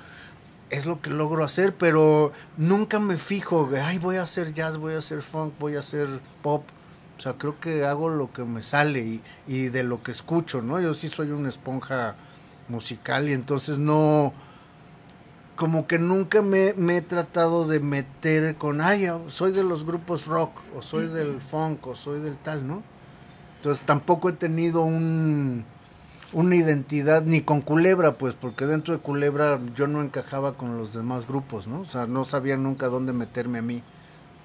es lo que logro hacer, pero nunca me fijo, ay, voy a hacer jazz, voy a hacer funk, voy a hacer pop. O sea, creo que hago lo que me sale y de lo que escucho, ¿no? Yo sí soy una esponja musical y entonces no, como que nunca me he tratado de meter con, ay, soy de los grupos rock, o soy del funk, o soy del tal, ¿no? Entonces tampoco he tenido una identidad, ni con Culebra, pues, porque dentro de Culebra yo no encajaba con los demás grupos, ¿no? O sea, no sabía nunca dónde meterme a mí.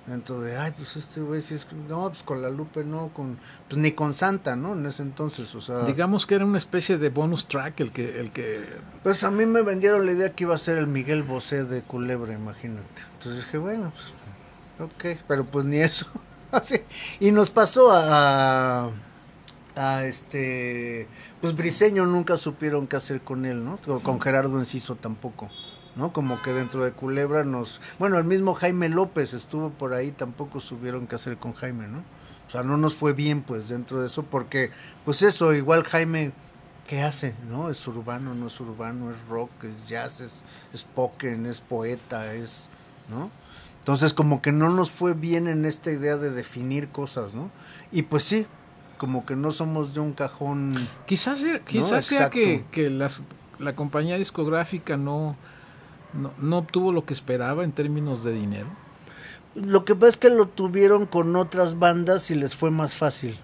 Dentro de, ay, pues este güey, si es, no, pues con la Lupe no, pues ni con Santa, ¿no? En ese entonces, o sea. Digamos que era una especie de bonus track el que. Pues a mí me vendieron la idea que iba a ser el Miguel Bosé de Culebra, imagínate. Entonces dije, bueno, pues, ok, pero pues ni eso. Así. Y nos pasó pues Briseño nunca supieron qué hacer con él, ¿no? Con Gerardo Enciso tampoco, ¿no? Como que dentro de Culebra bueno, el mismo Jaime López estuvo por ahí, tampoco supieron qué hacer con Jaime, ¿no? O sea, no nos fue bien, pues, dentro de eso, porque, pues eso, igual Jaime, ¿qué hace, no? ¿Es urbano, no es urbano, es rock, es jazz, es spoken, es poeta, ¿no? Entonces, como que no nos fue bien en esta idea de definir cosas, ¿no? Y pues sí, como que no somos de un cajón. Quizás sea que la compañía discográfica no obtuvo lo que esperaba en términos de dinero. Lo que pasa es que lo tuvieron con otras bandas y les fue más fácil,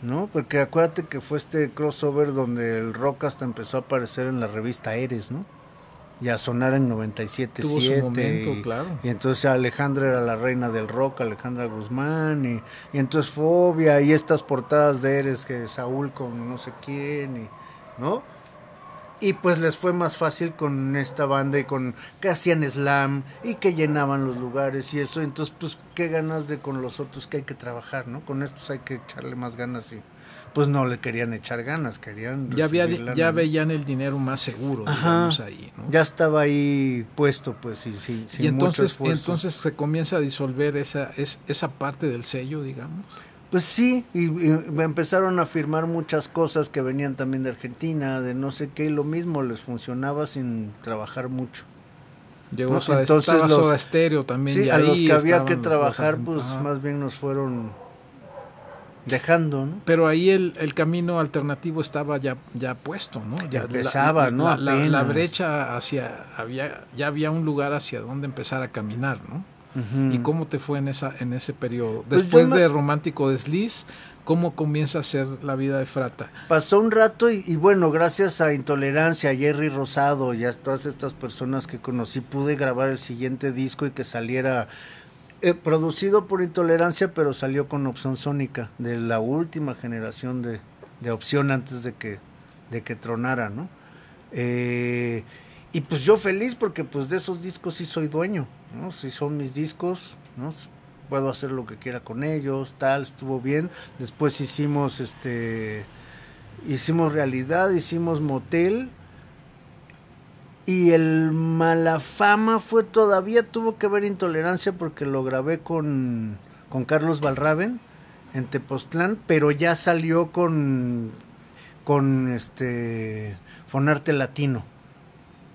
¿no? Porque acuérdate que fue este crossover donde el rock hasta empezó a aparecer en la revista Eres, ¿no? Y a sonar en 97.7. Tuvo su momento, claro. Y entonces Alejandra era la reina del rock, Alejandra Guzmán, y entonces Fobia, y estas portadas de Eres, que Saúl con no sé quién, ¿no? Y pues les fue más fácil con esta banda y con que hacían slam y que llenaban los lugares y eso. Entonces, pues, qué ganas de con los otros que hay que trabajar, ¿no? Con estos hay que echarle más ganas y pues no le querían echar ganas, querían ya veían el dinero más seguro, digamos, ahí, ¿no? Ya estaba ahí puesto, pues, sin y entonces, mucho esfuerzo. Entonces se comienza a disolver esa parte del sello, digamos. Pues sí, y empezaron a firmar muchas cosas que venían también de Argentina, de no sé qué, y lo mismo les funcionaba sin trabajar mucho. Llegó, ¿no? Entonces Soda Stereo también. Sí, a los que había que trabajar, pues más bien nos fueron dejando, ¿no? Pero ahí el camino alternativo estaba ya puesto, ¿no? Ya empezaba, ¿no? La brecha ya había un lugar hacia donde empezar a caminar, ¿no? Uh-huh. ¿Y cómo te fue en ese periodo? Después de Romántico Desliz, ¿cómo comienza a ser la vida de Frata? Pasó un rato y bueno, gracias a Intolerancia, a Jerry Rosado y a todas estas personas que conocí, pude grabar el siguiente disco y que saliera producido por Intolerancia, pero salió con Opción Sónica, de la última generación de Opción antes de que tronara, ¿no? Y pues yo feliz porque pues de esos discos sí soy dueño, ¿no? Si son mis discos, ¿no? Puedo hacer lo que quiera con ellos, tal, estuvo bien. Después hicimos Realidad, hicimos Motel. Y el Malafama todavía tuvo que ver Intolerancia porque lo grabé con Carlos Valraven en Tepoztlán, pero ya salió con Fonarte Latino,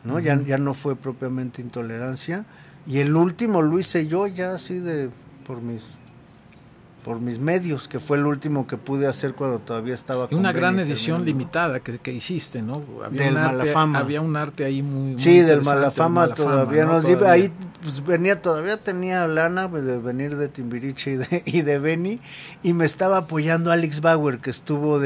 ¿no? Uh-huh. Ya no fue propiamente Intolerancia. Y el último lo hice yo ya así por mis medios, que fue el último que pude hacer cuando todavía estaba con una gran edición limitada que hiciste, ¿no? Del Malafama. Había un arte ahí muy sí, del Malafama todavía, ¿no? Todavía. Ahí pues todavía tenía lana pues, de venir de Timbiriche y de Beni, y me estaba apoyando Alex Bauer, que estuvo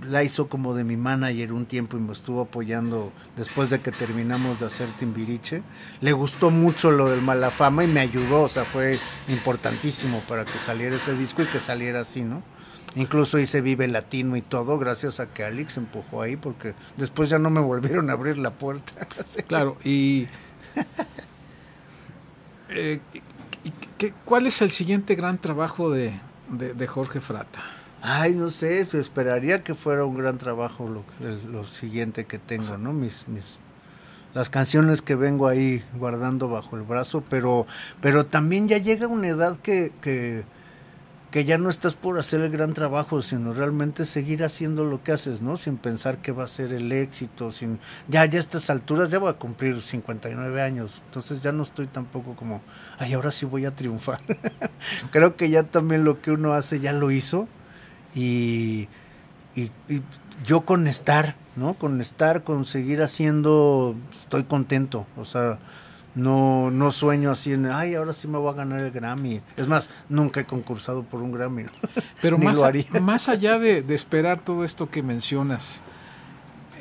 la hizo como de mi manager un tiempo y me estuvo apoyando después de que terminamos de hacer Timbiriche. Le gustó mucho lo del Malafama y me ayudó, o sea, fue importantísimo para que saliera ese disco y que saliera así, ¿no? Incluso hice Vive Latino y todo gracias a que Alex empujó ahí, porque después ya no me volvieron a abrir la puerta. Claro, y ¿cuál es el siguiente gran trabajo de Jorge Frata? Ay, no sé, esperaría que fuera un gran trabajo lo siguiente que tengo, ¿no? Las canciones que vengo ahí guardando bajo el brazo, pero también ya llega una edad que ya no estás por hacer el gran trabajo, sino realmente seguir haciendo lo que haces, ¿no? Sin pensar que va a ser el éxito, ya a estas alturas ya voy a cumplir 59 años, entonces ya no estoy tampoco como, ay, ahora sí voy a triunfar. Creo que ya también lo que uno hace ya lo hizo y yo con estar, ¿no? Con seguir haciendo, estoy contento, o sea, no sueño así en, ay, ahora sí me voy a ganar el Grammy. Es más, nunca he concursado por un Grammy, ¿no? Pero más allá de esperar todo esto que mencionas,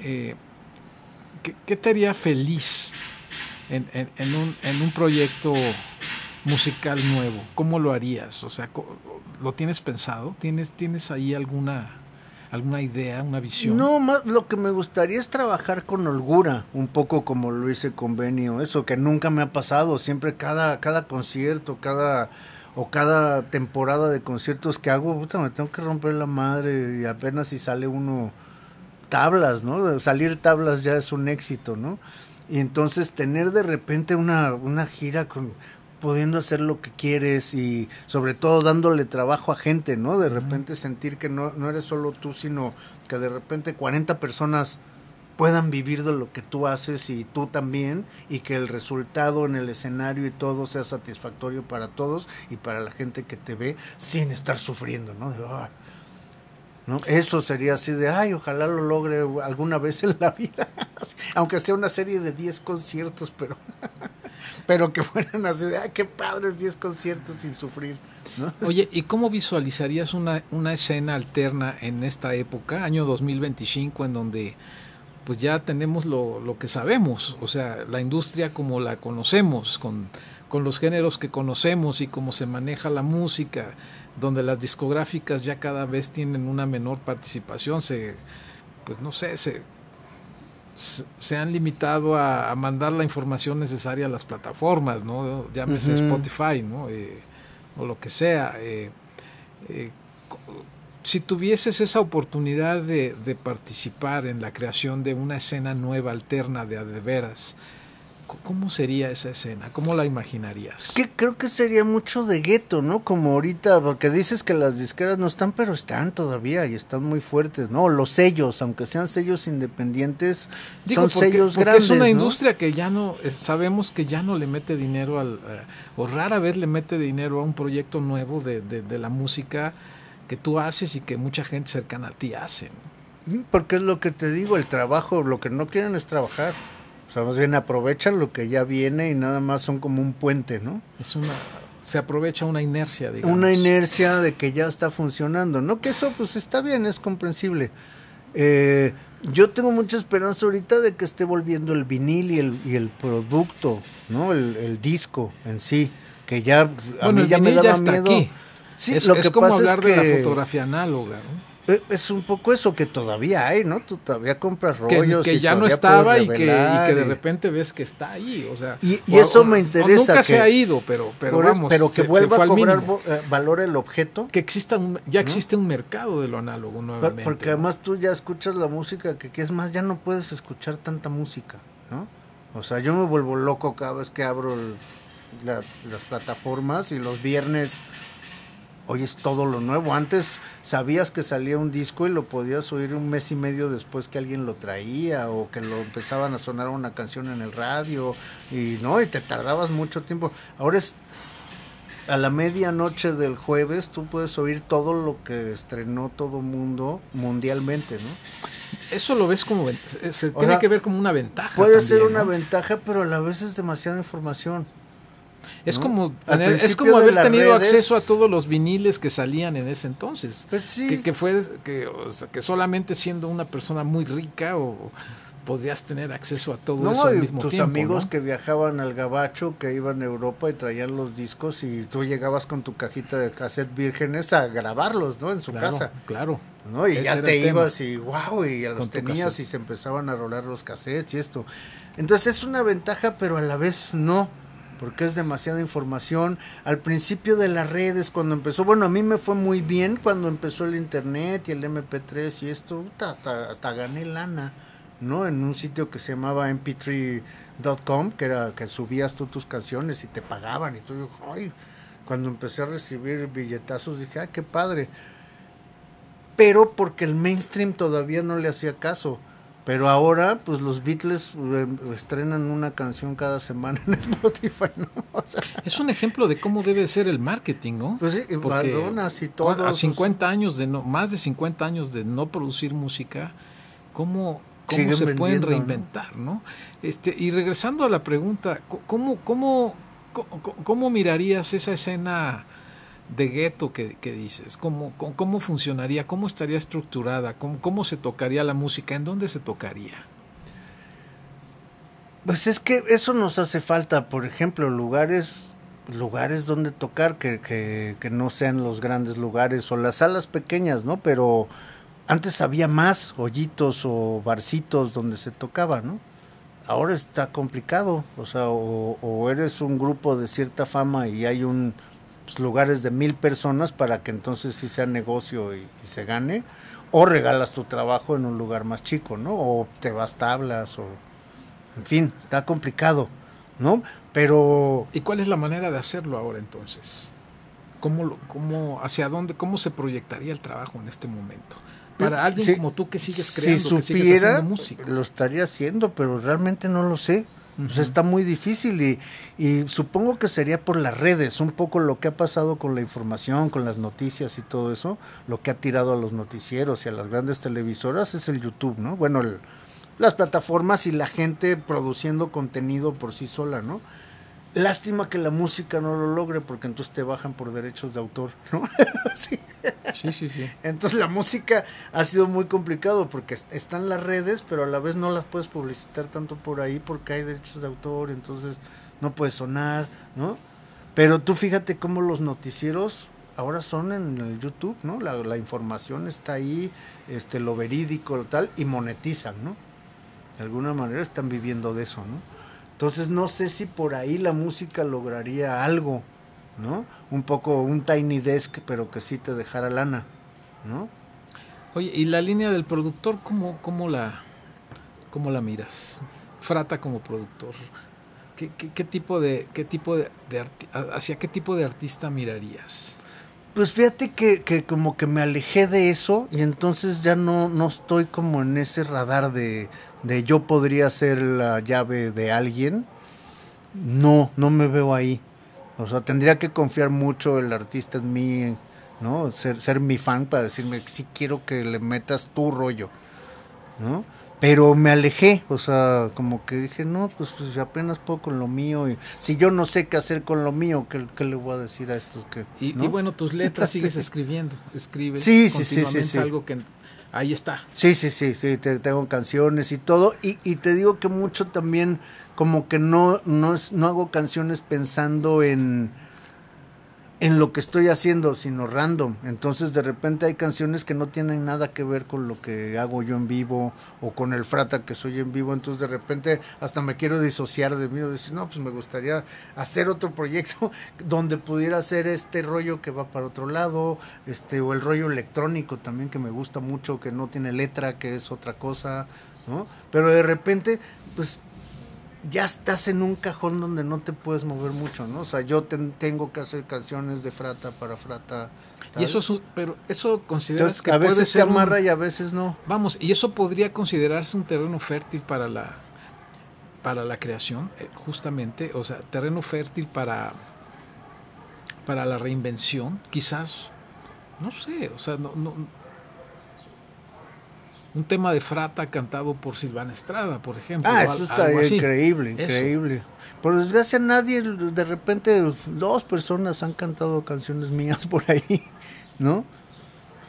¿qué te haría feliz en un proyecto musical nuevo? ¿Cómo lo harías? O sea, ¿lo tienes pensado? ¿Tienes ahí alguna idea, una visión? No, más lo que me gustaría es trabajar con holgura, un poco como lo hice con Benny o eso, que nunca me ha pasado. Siempre cada concierto, cada temporada de conciertos que hago, puta, me tengo que romper la madre y apenas si sale uno tablas, ¿no? Salir tablas ya es un éxito, ¿no? Y entonces tener de repente una gira pudiendo hacer lo que quieres y sobre todo dándole trabajo a gente, ¿no? De repente sentir que no eres solo tú, sino que de repente 40 personas puedan vivir de lo que tú haces y tú también, y que el resultado en el escenario y todo sea satisfactorio para todos y para la gente que te ve sin estar sufriendo, ¿no? ¿No? Eso sería así de, ay, ojalá lo logre alguna vez en la vida, aunque sea una serie de 10 conciertos, pero que fueran así de, ay, qué padres 10 conciertos sin sufrir, ¿no? Oye, ¿y cómo visualizarías una escena alterna en esta época, año 2025, en donde pues ya tenemos lo que sabemos, o sea, la industria como la conocemos, con los géneros que conocemos y cómo se maneja la música, donde las discográficas ya cada vez tienen una menor participación, pues no sé, se han limitado a mandar la información necesaria a las plataformas, ¿no? Llámese Spotify, ¿no? O lo que sea. Si tuvieses esa oportunidad de participar en la creación de una escena nueva, alterna, de veras, ¿cómo sería esa escena? ¿Cómo la imaginarías? Que creo que sería mucho de gueto, ¿no? Como ahorita, porque dices que las disqueras no están, pero están todavía y están muy fuertes, ¿no? Los sellos, aunque sean sellos independientes, son sellos porque grandes, es una ¿no? industria que ya no, sabemos que ya no le mete dinero o rara vez le mete dinero a un proyecto nuevo de la música que tú haces y que mucha gente cercana a ti hace, ¿no? Porque es lo que te digo, el trabajo, lo que no quieren es trabajar. O sea, más bien aprovechan lo que ya viene y nada más son como un puente, ¿no? Se aprovecha una inercia, digamos. Una inercia de que ya está funcionando, ¿no? Que eso pues está bien, es comprensible. Yo tengo mucha esperanza ahorita de que esté volviendo el vinil y el producto, ¿no? El disco en sí, que ya a mí ya me daba ya está miedo. Aquí. Sí, es lo que como pasa hablar es que de la fotografía análoga, ¿no? Es un poco eso que todavía hay, ¿no? Tú todavía compras rollos que y ya no estaba y que de repente ves que está ahí, o sea, y eso me interesa. Nunca se ha ido, pero vamos, pero que vuelva a cobrar valor el objeto. Que existe un mercado de lo análogo nuevamente. Porque además tú ya escuchas la música que es más, ya no puedes escuchar tanta música, ¿no? O sea, yo me vuelvo loco cada vez que abro las plataformas y los viernes oyes todo lo nuevo. Antes sabías que salía un disco y lo podías oír un mes y medio después que alguien lo traía o que lo empezaban a sonar una canción en el radio y te tardabas mucho tiempo. Ahora es a la medianoche del jueves tú puedes oír todo lo que estrenó todo mundo mundialmente, ¿no? Eso lo ves como tiene que ver como una ventaja. Puede también, ser una ¿no? ventaja, pero a la vez es demasiada información. Es ¿no? como haber tenido acceso a todos los viniles que salían en ese entonces. Pues sí. Que solamente siendo una persona muy rica podrías tener acceso a todo eso al mismo tiempo. Tus amigos, ¿no? Que viajaban al gabacho, que iban a Europa y traían los discos y tú llegabas con tu cajita de cassette vírgenes a grabarlos, ¿no? En su casa. Claro. ¿No? Y ya te ibas y wow, y ya los tenías cassette. Y se empezaban a rolar los cassettes y esto. Entonces es una ventaja, pero a la vez no. porque es demasiada información. Al principio de las redes, cuando empezó, bueno, a mí me fue muy bien cuando empezó el internet y el MP3 y esto, hasta gané lana, ¿no? En un sitio que se llamaba mp3.com, que era que subías tú tus canciones y te pagaban y todo. Ay, cuando empecé a recibir billetazos dije, ay, qué padre. Pero porque el mainstream todavía no le hacía caso. Pero ahora, pues los Beatles estrenan una canción cada semana en Spotify, ¿no? O sea, es un ejemplo de cómo debe ser el marketing, ¿no? Pues sí, porque Madonas y todos. A 50 años de más de 50 años de no producir música, ¿cómo se pueden reinventar, ¿no? Y regresando a la pregunta, ¿cómo mirarías esa escena de gueto que dices? ¿Cómo funcionaría? ¿Cómo estaría estructurada? ¿Cómo se tocaría la música? ¿En dónde se tocaría? Pues es que eso nos hace falta, por ejemplo, lugares donde tocar que no sean los grandes lugares o las salas pequeñas, ¿no? Pero antes había más hoyitos o barcitos donde se tocaba, ¿no? Ahora está complicado, o sea, o eres un grupo de cierta fama y hay lugares de 1,000 personas para que entonces sí sea negocio y se gane, o regalas tu trabajo en un lugar más chico, ¿no? O te vas tablas, o en fin, está complicado, ¿no? Pero... ¿Y cuál es la manera de hacerlo ahora entonces? ¿Hacia dónde, cómo se proyectaría el trabajo en este momento? Para alguien como tú que sigues creando, si supiera, que sigues haciendo música. Lo estaría haciendo, pero realmente no lo sé. O sea, está muy difícil y supongo que sería por las redes, un poco lo que ha pasado con la información, con las noticias y todo eso, lo que ha tirado a los noticieros y a las grandes televisoras es el YouTube, ¿no? Bueno, las plataformas y la gente produciendo contenido por sí sola, ¿no? Lástima que la música no lo logre porque entonces te bajan por derechos de autor, ¿no? Sí. Sí. Entonces la música ha sido muy complicado porque están las redes, pero a la vez no las puedes publicitar tanto por ahí porque hay derechos de autor, entonces no puede sonar, ¿no? Pero tú fíjate cómo los noticieros ahora son en el YouTube, ¿no? La información está ahí, lo verídico, tal, y monetizan, ¿no? De alguna manera están viviendo de eso, ¿no? Entonces no sé si por ahí la música lograría algo, ¿no? Un poco un Tiny Desk, pero que sí te dejara lana, ¿no? Oye, ¿y la línea del productor cómo la miras? Frata como productor, hacia qué tipo de artista mirarías? Pues fíjate que como que me alejé de eso y entonces ya no estoy como en ese radar de yo podría ser la llave de alguien. No me veo ahí. O sea, tendría que confiar mucho el artista en mí, ¿no? Ser mi fan para decirme que sí quiero que le metas tu rollo, ¿no? Pero me alejé, o sea, como que dije, no, pues apenas puedo con lo mío. Y si yo no sé qué hacer con lo mío, ¿qué le voy a decir a estos? ¿No? Y bueno, tus letras sigues escribiendo, escribes sí. Algo que ahí está. Sí, tengo canciones y todo. Y te digo que mucho también, como que no hago canciones pensando en lo que estoy haciendo, sino random. Entonces de repente hay canciones que no tienen nada que ver con lo que hago yo en vivo o con el Frata que soy en vivo. Entonces de repente hasta me quiero disociar de mí, decir, no, pues me gustaría hacer otro proyecto donde pudiera hacer este rollo que va para otro lado, o el rollo electrónico también que me gusta mucho, que no tiene letra, que es otra cosa, ¿no? Pero de repente, pues ya estás en un cajón donde no te puedes mover mucho, ¿no? O sea, yo tengo que hacer canciones de Frata para Frata. ¿Tal? Y pero eso consideras entonces, que a veces puede ser te amarra y a veces no. Vamos, y eso podría considerarse un terreno fértil para la creación, justamente, o sea, terreno fértil para la reinvención, quizás, no sé, o sea, no un tema de Frata cantado por Silvana Estrada, por ejemplo. Eso está increíble. Por desgracia nadie, de repente 2 personas han cantado canciones mías por ahí, ¿no?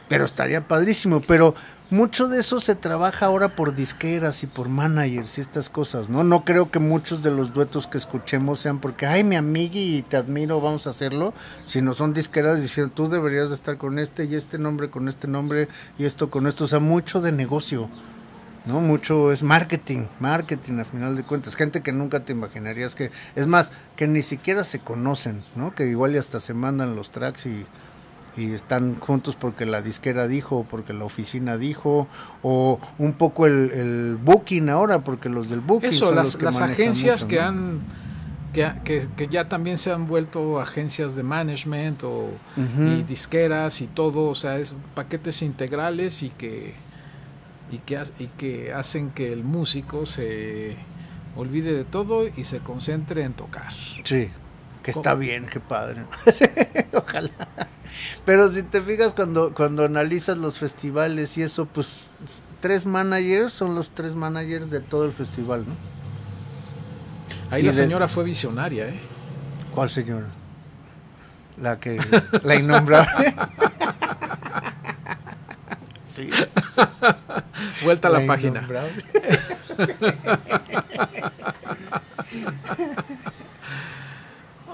Pero estaría padrísimo, pero mucho de eso se trabaja ahora por disqueras y por managers y estas cosas, ¿no? No creo que muchos de los duetos que escuchemos sean porque, ay, mi amigui, y te admiro, vamos a hacerlo, sino son disqueras diciendo, tú deberías de estar con este y este nombre con este nombre y esto con esto, o sea, mucho de negocio, ¿no? Mucho es marketing a final de cuentas, gente que nunca te imaginarías que, es más, que ni siquiera se conocen, ¿no? Que igual y hasta se mandan los tracks y están juntos porque la disquera dijo, porque la oficina dijo, o un poco el booking ahora, porque los del booking eso, son las, los que las manejan agencias mucho, que ¿no? han que ya también se han vuelto agencias de management y disqueras y todo, o sea, es paquetes integrales y que hacen que el músico se olvide de todo y se concentre en tocar. Sí, que está bien, qué padre. Ojalá. Pero si te fijas cuando analizas los festivales y eso, pues 3 managers son los 3 managers de todo el festival, ¿no? Ahí la señora fue visionaria, ¿eh? ¿Cuál señora? La innombrable. Sí. Vuelta a la página.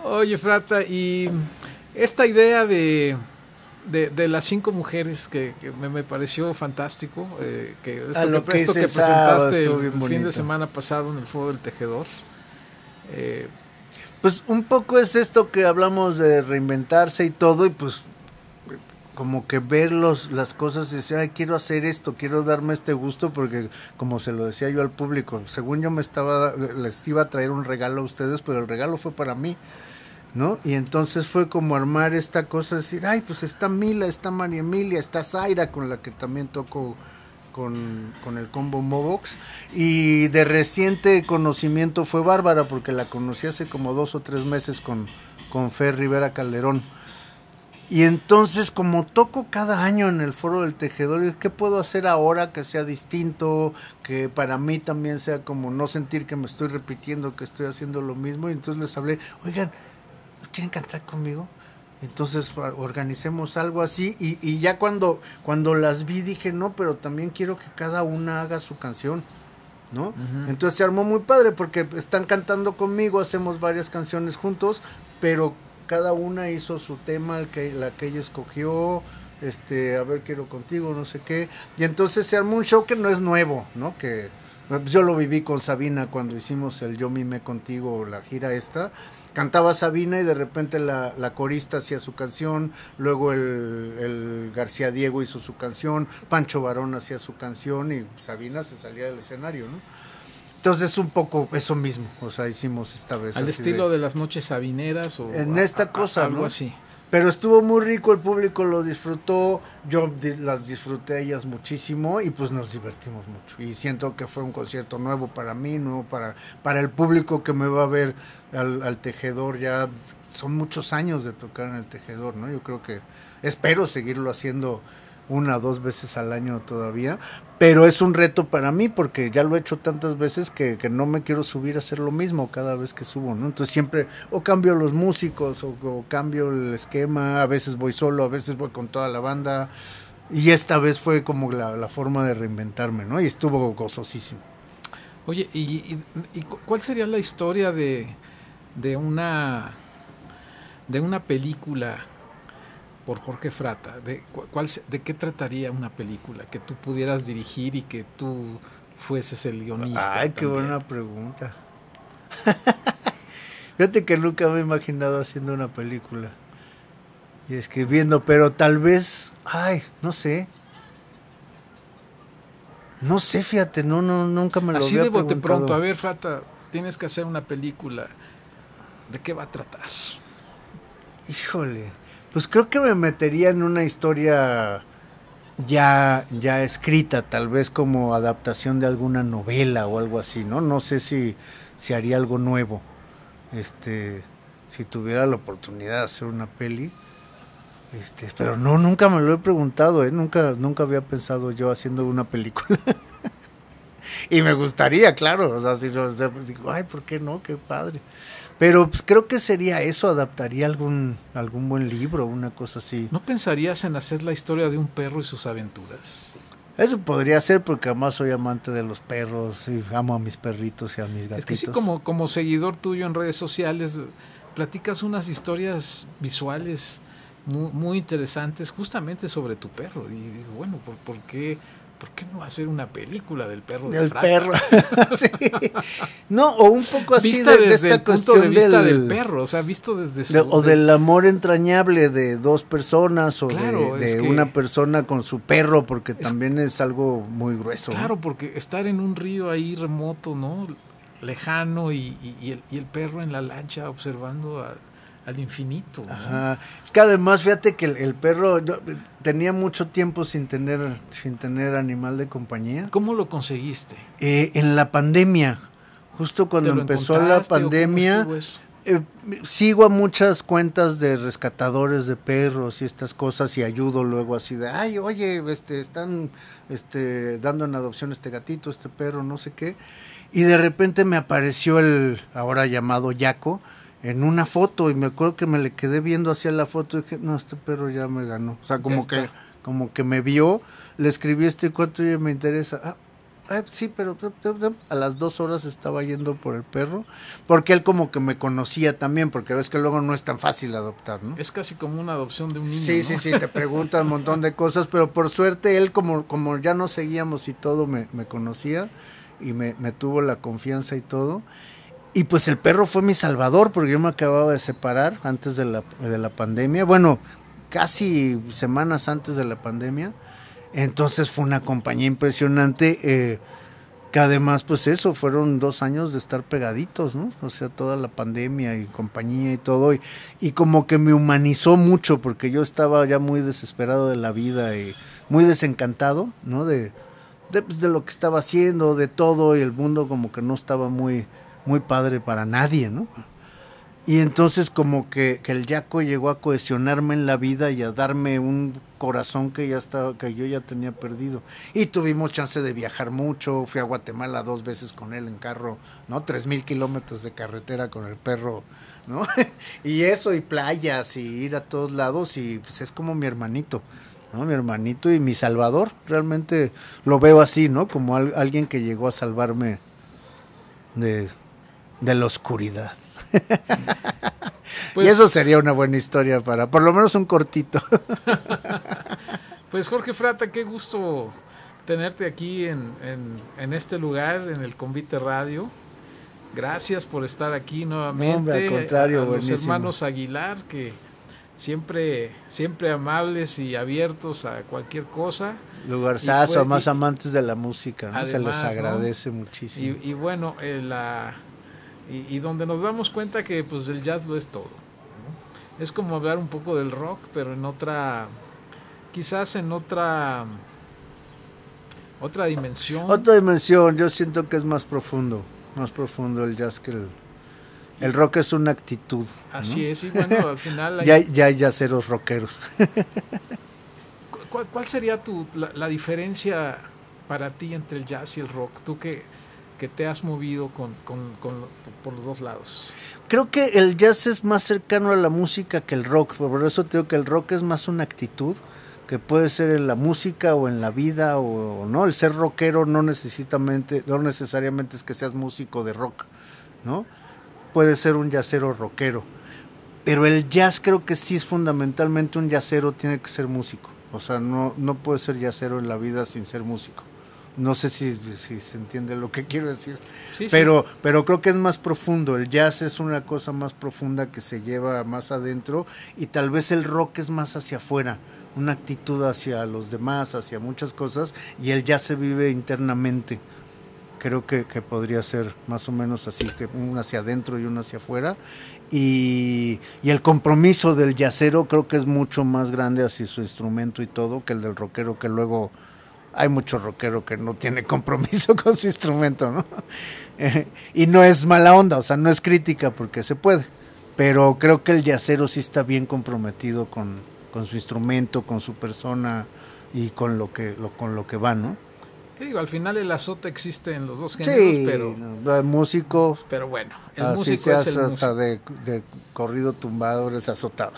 Oye, Frata, y esta idea de las 5 mujeres que me pareció fantástico, esto que presentaste el fin de semana pasado en el Foro del Tejedor. Pues un poco es esto que hablamos de reinventarse y todo, y pues como que ver las cosas y decir, ay, quiero hacer esto, quiero darme este gusto, porque como se lo decía yo al público, según yo les iba a traer un regalo a ustedes, pero el regalo fue para mí, ¿no? Y entonces fue como armar esta cosa, decir, ay, pues está Mila, está María Emilia, está Zaira, con la que también toco con el combo Movox, y de reciente conocimiento fue Bárbara, porque la conocí hace como 2 o 3 meses con Fer Rivera Calderón. Y entonces, como toco cada año en el Foro del Tejedor, ¿qué puedo hacer ahora que sea distinto? Que para mí también sea como no sentir que me estoy repitiendo, que estoy haciendo lo mismo. Y entonces les hablé, oigan, ¿quieren cantar conmigo? Entonces organicemos algo así. Y ya cuando las vi dije, no, pero también quiero que cada una haga su canción, ¿no? Uh-huh. Entonces se armó muy padre porque están cantando conmigo, hacemos varias canciones juntos, pero cada una hizo su tema, la que ella escogió, a ver, quiero contigo, no sé qué, y entonces se armó un show que no es nuevo, ¿no? Que yo lo viví con Sabina cuando hicimos el Yo Mimé Contigo, la gira esta, cantaba Sabina y de repente la corista hacía su canción, luego el García Diego hizo su canción, Pancho Barón hacía su canción y Sabina se salía del escenario, ¿no? Entonces un poco eso mismo, o sea, hicimos esta vez. Al estilo de las noches sabineras o en esta cosa, algo, ¿no? Así. Pero estuvo muy rico, el público lo disfrutó, yo las disfruté a ellas muchísimo y pues nos divertimos mucho. Y siento que fue un concierto nuevo para mí, nuevo para el público que me va a ver al Tejedor. Ya son muchos años de tocar en el Tejedor, ¿no? Yo creo que espero seguirlo haciendo 1 o 2 veces al año todavía, pero es un reto para mí porque ya lo he hecho tantas veces que no me quiero subir a hacer lo mismo cada vez que subo, ¿no? Entonces siempre o cambio los músicos o cambio el esquema, a veces voy solo, a veces voy con toda la banda, y esta vez fue como la forma de reinventarme, ¿no? Y estuvo gozosísimo. Oye, ¿y cuál sería la historia de una película por Jorge Frata? ¿De qué trataría una película que tú pudieras dirigir y que tú fueses el guionista? Ay, qué buena pregunta. Fíjate que nunca me he imaginado haciendo una película y escribiendo, pero tal vez, no sé, fíjate, nunca me lo había preguntado. Así de bote pronto, a ver, Frata, tienes que hacer una película, ¿de qué va a tratar? Híjole, pues creo que me metería en una historia ya escrita, tal vez como adaptación de alguna novela o algo así, ¿no? No sé si haría algo nuevo, si tuviera la oportunidad de hacer una peli, pero no, nunca me lo he preguntado, nunca había pensado yo haciendo una película. Y me gustaría, claro, o sea, pues digo, ay, ¿por qué no? Qué padre. Pero pues creo que sería eso, adaptaría algún buen libro, una cosa así. ¿No pensarías en hacer la historia de un perro y sus aventuras? Eso podría ser, porque además soy amante de los perros y amo a mis perritos y a mis gatitos. Es que sí, como seguidor tuyo en redes sociales, platicas unas historias visuales muy, muy interesantes justamente sobre tu perro. Y digo, bueno, ¿por qué ¿por qué no hacer una película del perro de Del Frata? perro. Sí. No, o un poco así Vista de desde esta el punto cuestión de vista del perro, o sea, visto desde su... o del amor entrañable de dos personas o Claro, de es que- una persona con su perro, porque también es algo muy grueso. ¿no? Claro, porque estar en un río ahí remoto, ¿no? Lejano y el perro en la lancha observando al infinito. ¿no? Ajá. Es que además, fíjate que el perro tenía mucho tiempo sin tener animal de compañía. ¿Cómo lo conseguiste? En la pandemia, justo ¿Te cuando lo empezó la encontraste o cómo pandemia, estuvo eso? sigo a muchas cuentas de rescatadores de perros y estas cosas y ayudo luego así de, ay, oye, están dando en adopción este gatito, este perro, no sé qué. Y de repente me apareció el ahora llamado Yaco en una foto y me acuerdo que me le quedé viendo hacia la foto y dije, no, este perro ya me ganó. O sea, como que me vio, le escribí cuento y me interesa. Sí, pero a las 2 horas estaba yendo por el perro, porque él como que me conocía también, porque ves que luego no es tan fácil adoptar, ¿no? Es casi como una adopción de un niño. Sí, ¿no? sí, te preguntan un montón de cosas, pero por suerte él como ya nos seguíamos y todo, me conocía y me tuvo la confianza y todo. Y pues el perro fue mi salvador, porque yo me acababa de separar antes de la pandemia, bueno, casi semanas antes de la pandemia. Entonces fue una compañía impresionante, que además pues eso, fueron 2 años de estar pegaditos, ¿no? O sea, toda la pandemia y compañía y todo, y como que me humanizó mucho, porque yo estaba ya muy desesperado de la vida y muy desencantado, ¿no? De lo que estaba haciendo, de todo, y el mundo como que no estaba muy, muy padre para nadie, ¿no? Y entonces como que el Yaco llegó a cohesionarme en la vida y a darme un corazón que yo ya tenía perdido. Y tuvimos chance de viajar mucho, fui a Guatemala 2 veces con él en carro, ¿no? 3,000 kilómetros de carretera con el perro, ¿no? Y eso, y playas, y ir a todos lados, y pues es como mi hermanito, ¿no? Mi hermanito y mi salvador, realmente lo veo así, ¿no? Como alguien que llegó a salvarme de la oscuridad. Pues, y eso sería una buena historia para, por lo menos un cortito. Pues Jorge Frata, qué gusto tenerte aquí en este lugar, en el Convite Radio. Gracias por estar aquí nuevamente. No, hombre, al contrario, a los buenísimo. hermanos Aguilar, que siempre amables y abiertos a cualquier cosa. Lugarzazo, a más amantes de la música, ¿no? Se les además, agradece ¿no? muchísimo. Y bueno, y donde nos damos cuenta que pues el jazz lo es todo, ¿no? Es como hablar un poco del rock, pero en otra, quizás en otra dimensión. Otra dimensión, yo siento que es más profundo el jazz que el rock es una actitud, ¿no? Así es, y bueno, al final ya hay yaceros rockeros. ¿Cuál sería la diferencia para ti entre el jazz y el rock? Tú que te has movido por los dos lados. Creo que el jazz es más cercano a la música que el rock, por eso te digo que el rock es más una actitud, que puede ser en la música o en la vida o no. El ser rockero no necesariamente es que seas músico de rock, ¿no? Puede ser un jazzero rockero, pero el jazz creo que sí es fundamentalmente un jazzero, tiene que ser músico. O sea, no puede ser jazzero en la vida sin ser músico. No sé si se entiende lo que quiero decir. Sí, pero creo que es más profundo. El jazz es una cosa más profunda que se lleva más adentro, y tal vez el rock es más hacia afuera, una actitud hacia los demás, hacia muchas cosas, y el jazz se vive internamente. Creo que podría ser más o menos así, que uno hacia adentro y uno hacia afuera. Y el compromiso del jazzero creo que es mucho más grande hacia su instrumento y todo que el del rockero, que luego hay mucho rockero que no tiene compromiso con su instrumento, ¿no? Y no es mala onda, o sea, no es crítica porque se puede, pero creo que el jazzero sí está bien comprometido con su instrumento, con su persona y con lo que va, ¿no? ¿Qué digo? Al final el azote existe en los dos géneros, Sí, pero el músico, bueno, el así músico seas es el hasta músico. de corrido tumbado, eres azotado.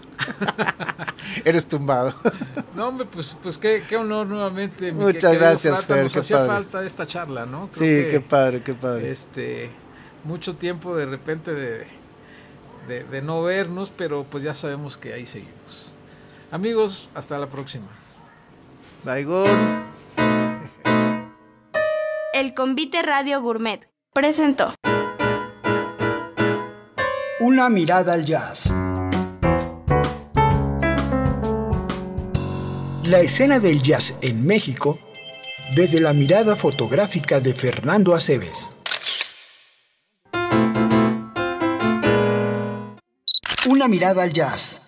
Eres tumbado. No, hombre, pues qué honor nuevamente. Muchas gracias, Frata, Fer, nos qué hacía padre. falta esta charla, ¿no? Sí, Creo qué padre. Mucho tiempo de repente de no vernos, pero pues ya sabemos que ahí seguimos. Amigos, hasta la próxima. Baigón. El Convite Radio Gourmet presentó Una mirada al jazz. La escena del jazz en México desde la mirada fotográfica de Fernando Aceves. Una mirada al jazz.